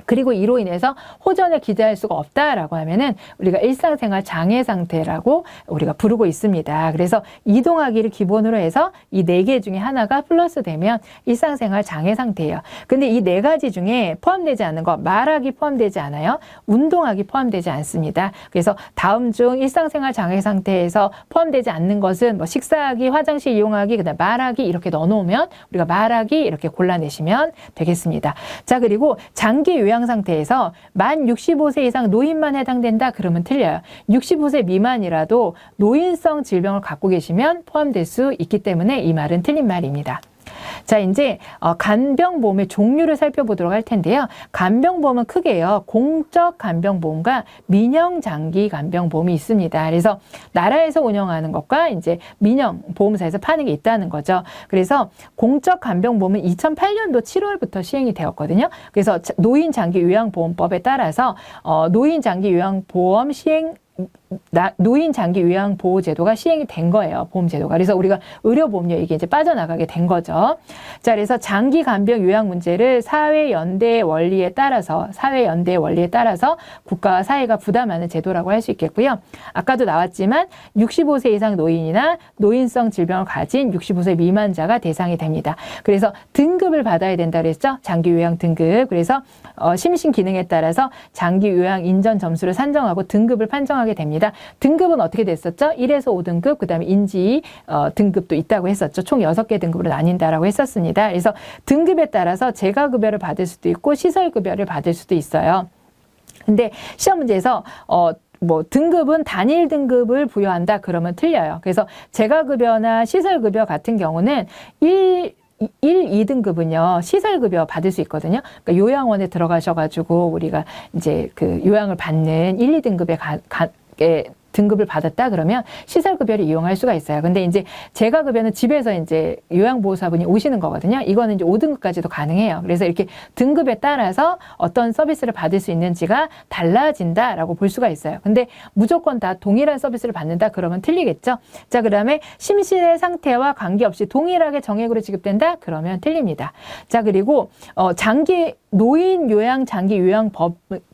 그리고 이로 인해서 호전을 기대할 수가 없다라고 하면은 우리가 일상생활 장애 상태라고 우리가 부르고 있습니다. 그래서 이동하기를 기본으로 해서 이 4개 중에 하나가 플러스 되면 일상생활 장애 상태예요. 근데 이 4가지 중에 포함되지 않는 거, 말하기 포함되지 않아요. 운동하기 포함되지 않습니다. 그래서 다음 중 일상생활 장애 상태에서 포함되지 않는 것은 뭐 식사하기, 화장실 이용하기, 그다음 말하기 이렇게 넣어놓으면 우리가 말하기 이렇게 골라내시면 되겠습니다. 자, 그리고 장기 요양 상태에서 만 65세 이상 노인만 해당된다 그러면 틀려요. 65세 미만이라도 노인성 질병을 갖고 계시면 포함될 수 있기 때문에 이 말은 틀린 말입니다. 자, 이제 간병보험의 종류를 살펴보도록 할 텐데요. 간병보험은 크게요, 공적 간병보험과 민영 장기 간병보험이 있습니다. 그래서 나라에서 운영하는 것과 이제 민영 보험사에서 파는 게 있다는 거죠. 그래서 공적 간병보험은 2008년도 7월부터 시행이 되었거든요. 그래서 노인 장기 요양보험법에 따라서 노인 장기 요양보험 시행 노인 장기 요양 보호 제도가 시행이 된 거예요. 보험 제도가. 그래서 우리가 의료보험료 이게 이제 빠져나가게 된 거죠. 자, 그래서 장기 간병 요양 문제를 사회 연대 원리에 따라서 국가와 사회가 부담하는 제도라고 할 수 있겠고요. 아까도 나왔지만 65세 이상 노인이나 노인성 질병을 가진 65세 미만자가 대상이 됩니다. 그래서 등급을 받아야 된다 그랬죠. 장기 요양 등급. 그래서 심신 기능에 따라서 장기 요양 인전 점수를 산정하고 등급을 판정하게 됩니다. 등급은 어떻게 됐었죠? 1에서 5등급, 그 다음에 인지 등급도 있다고 했었죠. 총 6개 등급으로 나뉜다라고 했었습니다. 그래서 등급에 따라서 재가급여를 받을 수도 있고 시설급여를 받을 수도 있어요. 근데 시험 문제에서 등급은 단일 등급을 부여한다 그러면 틀려요. 그래서 재가급여나 시설급여 같은 경우는 2등급은요, 시설급여 받을 수 있거든요. 그러니까 요양원에 들어가셔가지고 우리가 이제 그 요양을 받는 1, 2등급에 등급을 받았다 그러면 시설급여를 이용할 수가 있어요. 근데 이제 재가급여는 집에서 이제 요양보호사분이 오시는 거거든요. 이거는 이제 5등급까지도 가능해요. 그래서 이렇게 등급에 따라서 어떤 서비스를 받을 수 있는지가 달라진다라고 볼 수가 있어요. 근데 무조건 다 동일한 서비스를 받는다 그러면 틀리겠죠. 자, 그다음에 심신의 상태와 관계없이 동일하게 정액으로 지급된다 그러면 틀립니다. 자, 그리고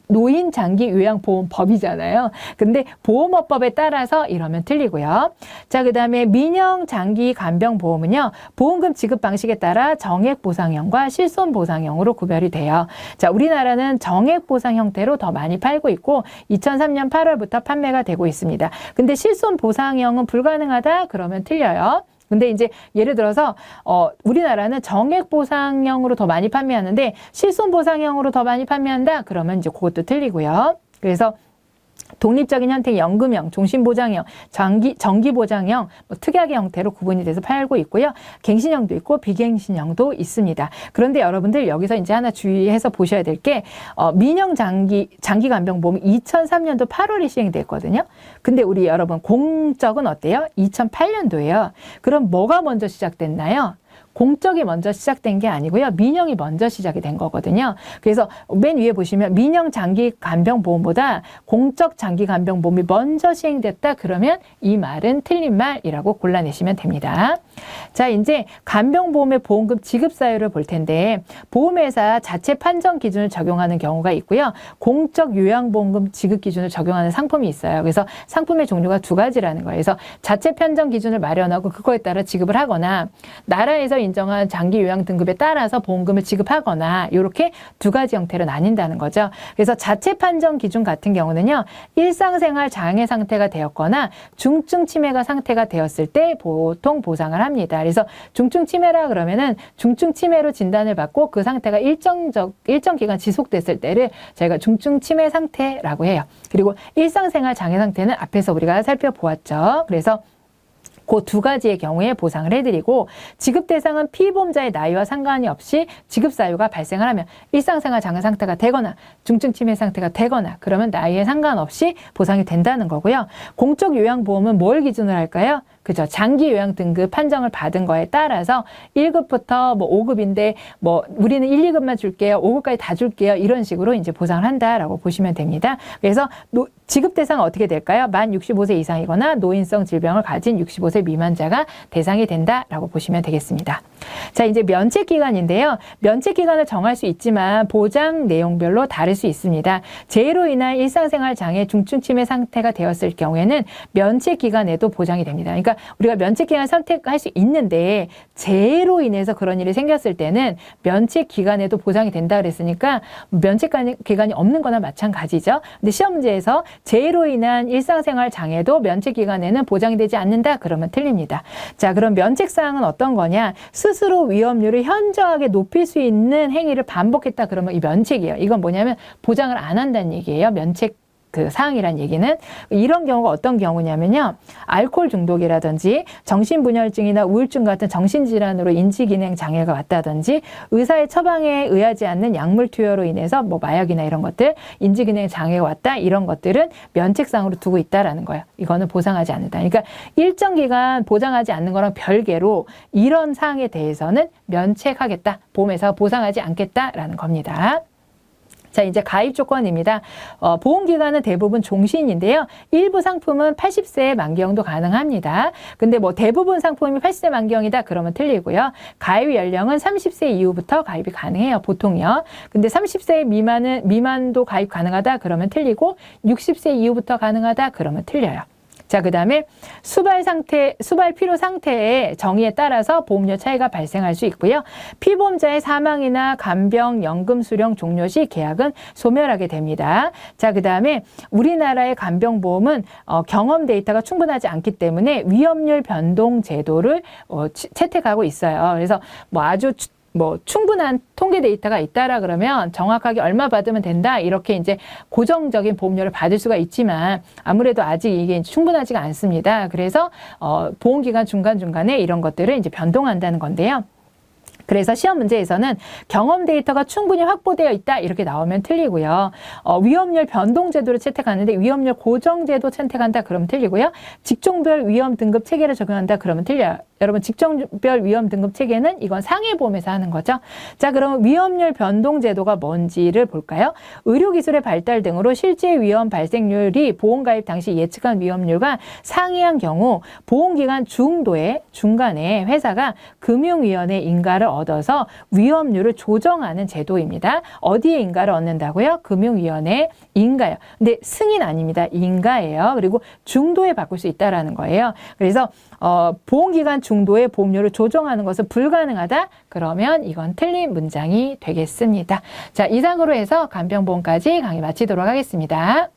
노인 장기 요양보험법이잖아요. 근데 보험업법에 따라서 이러면 틀리고요. 자, 그 다음에 민영 장기 간병보험은요, 보험금 지급 방식에 따라 정액 보상형과 실손 보상형으로 구별이 돼요. 자, 우리나라는 정액 보상 형태로 더 많이 팔고 있고 2003년 8월부터 판매가 되고 있습니다. 근데 실손 보상형은 불가능하다 그러면 틀려요. 근데 이제 예를 들어서 우리나라는 정액보상형으로 더 많이 판매하는데 실손보상형으로 더 많이 판매한다? 그러면 이제 그것도 틀리고요. 그래서 독립적인 형태의 연금형, 종신보장형, 정기보장형, 특약의 형태로 구분이 돼서 팔고 있고요. 갱신형도 있고 비갱신형도 있습니다. 그런데 여러분들 여기서 이제 하나 주의해서 보셔야 될 게 민영 장기간병보험이 2003년도 8월에 시행됐거든요. 근데 우리 여러분 공적은 어때요? 2008년도예요. 그럼 뭐가 먼저 시작됐나요? 공적이 먼저 시작된 게 아니고요. 민영이 먼저 시작이 된 거거든요. 그래서 맨 위에 보시면 민영 장기간병보험보다 공적 장기간병보험이 먼저 시행됐다. 그러면 이 말은 틀린 말이라고 골라내시면 됩니다. 자, 이제 간병보험의 보험금 지급 사유를 볼 텐데 보험회사 자체 판정 기준을 적용하는 경우가 있고요. 공적 요양보험금 지급 기준을 적용하는 상품이 있어요. 그래서 상품의 종류가 두 가지라는 거예요. 그래서 자체 판정 기준을 마련하고 그거에 따라 지급을 하거나 나라에서 인정한 장기 요양 등급에 따라서 보험금을 지급하거나 이렇게 두 가지 형태로 나뉜다는 거죠. 그래서 자체 판정 기준 같은 경우는요. 일상생활 장애 상태가 되었거나 중증 치매가 상태가 되었을 때 보통 보상을 합니다. 그래서 중증 치매라 그러면은 중증 치매로 진단을 받고 그 상태가 일정 기간 지속됐을 때를 저희가 중증 치매 상태라고 해요. 그리고 일상생활 장애 상태는 앞에서 우리가 살펴보았죠. 그래서 그 두 가지의 경우에 보상을 해드리고 지급 대상은 피보험자의 나이와 상관이 없이 지급 사유가 발생을 하면 일상생활 장애 상태가 되거나 중증 치매 상태가 되거나 그러면 나이에 상관없이 보상이 된다는 거고요. 공적 요양보험은 뭘 기준으로 할까요? 그죠. 장기 요양 등급 판정을 받은 거에 따라서 1급부터 뭐 5급인데 뭐 우리는 1, 2급만 줄게요. 5급까지 다 줄게요. 이런 식으로 이제 보상을 한다라고 보시면 됩니다. 그래서 지급 대상은 어떻게 될까요? 만 65세 이상이거나 노인성 질병을 가진 65세 미만자가 대상이 된다라고 보시면 되겠습니다. 자, 이제 면책 기간인데요. 면책 기간을 정할 수 있지만 보장 내용별로 다를 수 있습니다. 재해로 인한 일상생활 장애 중증 치매 상태가 되었을 경우에는 면책 기간에도 보장이 됩니다. 그러니까 우리가 면책 기간을 선택할 수 있는데 재해로 인해서 그런 일이 생겼을 때는 면책 기간에도 보장이 된다 그랬으니까 면책 기간이 없는 거나 마찬가지죠. 근데 시험 문제에서 재해로 인한 일상생활 장애도 면책 기간에는 보장이 되지 않는다 그러면 틀립니다. 자, 그럼 면책 사항은 어떤 거냐? 스스로 위험률을 현저하게 높일 수 있는 행위를 반복했다 그러면 이 면책이에요. 이건 뭐냐면 보장을 안 한다는 얘기예요. 면책 그 사항이란 얘기는 이런 경우가 어떤 경우냐면요. 알코올 중독이라든지 정신분열증이나 우울증 같은 정신질환으로 인지기능 장애가 왔다든지 의사의 처방에 의하지 않는 약물 투여로 인해서 뭐 마약이나 이런 것들 인지기능 장애가 왔다 이런 것들은 면책사항으로 두고 있다라는 거예요. 이거는 보상하지 않는다. 그러니까 일정 기간 보장하지 않는 거랑 별개로 이런 사항에 대해서는 면책하겠다. 보험회사가 보상하지 않겠다라는 겁니다. 자, 이제 가입 조건입니다. 보험기간은 대부분 종신인데요. 일부 상품은 80세 만기형도 가능합니다. 근데 뭐 대부분 상품이 80세 만기형이다 그러면 틀리고요. 가입 연령은 30세 이후부터 가입이 가능해요. 보통요. 근데 30세 미만도 가입 가능하다 그러면 틀리고 60세 이후부터 가능하다 그러면 틀려요. 자, 그 다음에 수발 필요 상태의 정의에 따라서 보험료 차이가 발생할 수 있고요. 피보험자의 사망이나 간병, 연금 수령 종료 시 계약은 소멸하게 됩니다. 자, 그 다음에 우리나라의 간병보험은 경험 데이터가 충분하지 않기 때문에 위험률 변동 제도를 채택하고 있어요. 그래서 뭐 아주 충분한 통계 데이터가 있다라 그러면 정확하게 얼마 받으면 된다 이렇게 이제 고정적인 보험료를 받을 수가 있지만 아무래도 아직 이게 충분하지가 않습니다. 그래서 보험기간 중간중간에 이런 것들을 이제 변동한다는 건데요. 그래서 시험 문제에서는 경험 데이터가 충분히 확보되어 있다 이렇게 나오면 틀리고요. 위험률 변동 제도를 채택하는데 위험률 고정 제도 채택한다 그러면 틀리고요. 직종별 위험 등급 체계를 적용한다 그러면 틀려요. 여러분 직종별 위험 등급 체계는 이건 상해보험에서 하는 거죠. 자, 그러면 위험률 변동 제도가 뭔지를 볼까요? 의료기술의 발달 등으로 실제 위험 발생률이 보험가입 당시 예측한 위험률과 상이한 경우 보험기간 중간에 회사가 금융위원회 인가를 얻어서 위험률을 조정하는 제도입니다. 어디에 인가를 얻는다고요? 금융위원회 인가요. 근데 승인 아닙니다. 인가예요. 그리고 중도에 바꿀 수 있다라는 거예요. 그래서 보험기간 중도에 보험료를 조정하는 것은 불가능하다? 그러면 이건 틀린 문장이 되겠습니다. 자, 이상으로 해서 간병보험까지 강의 마치도록 하겠습니다.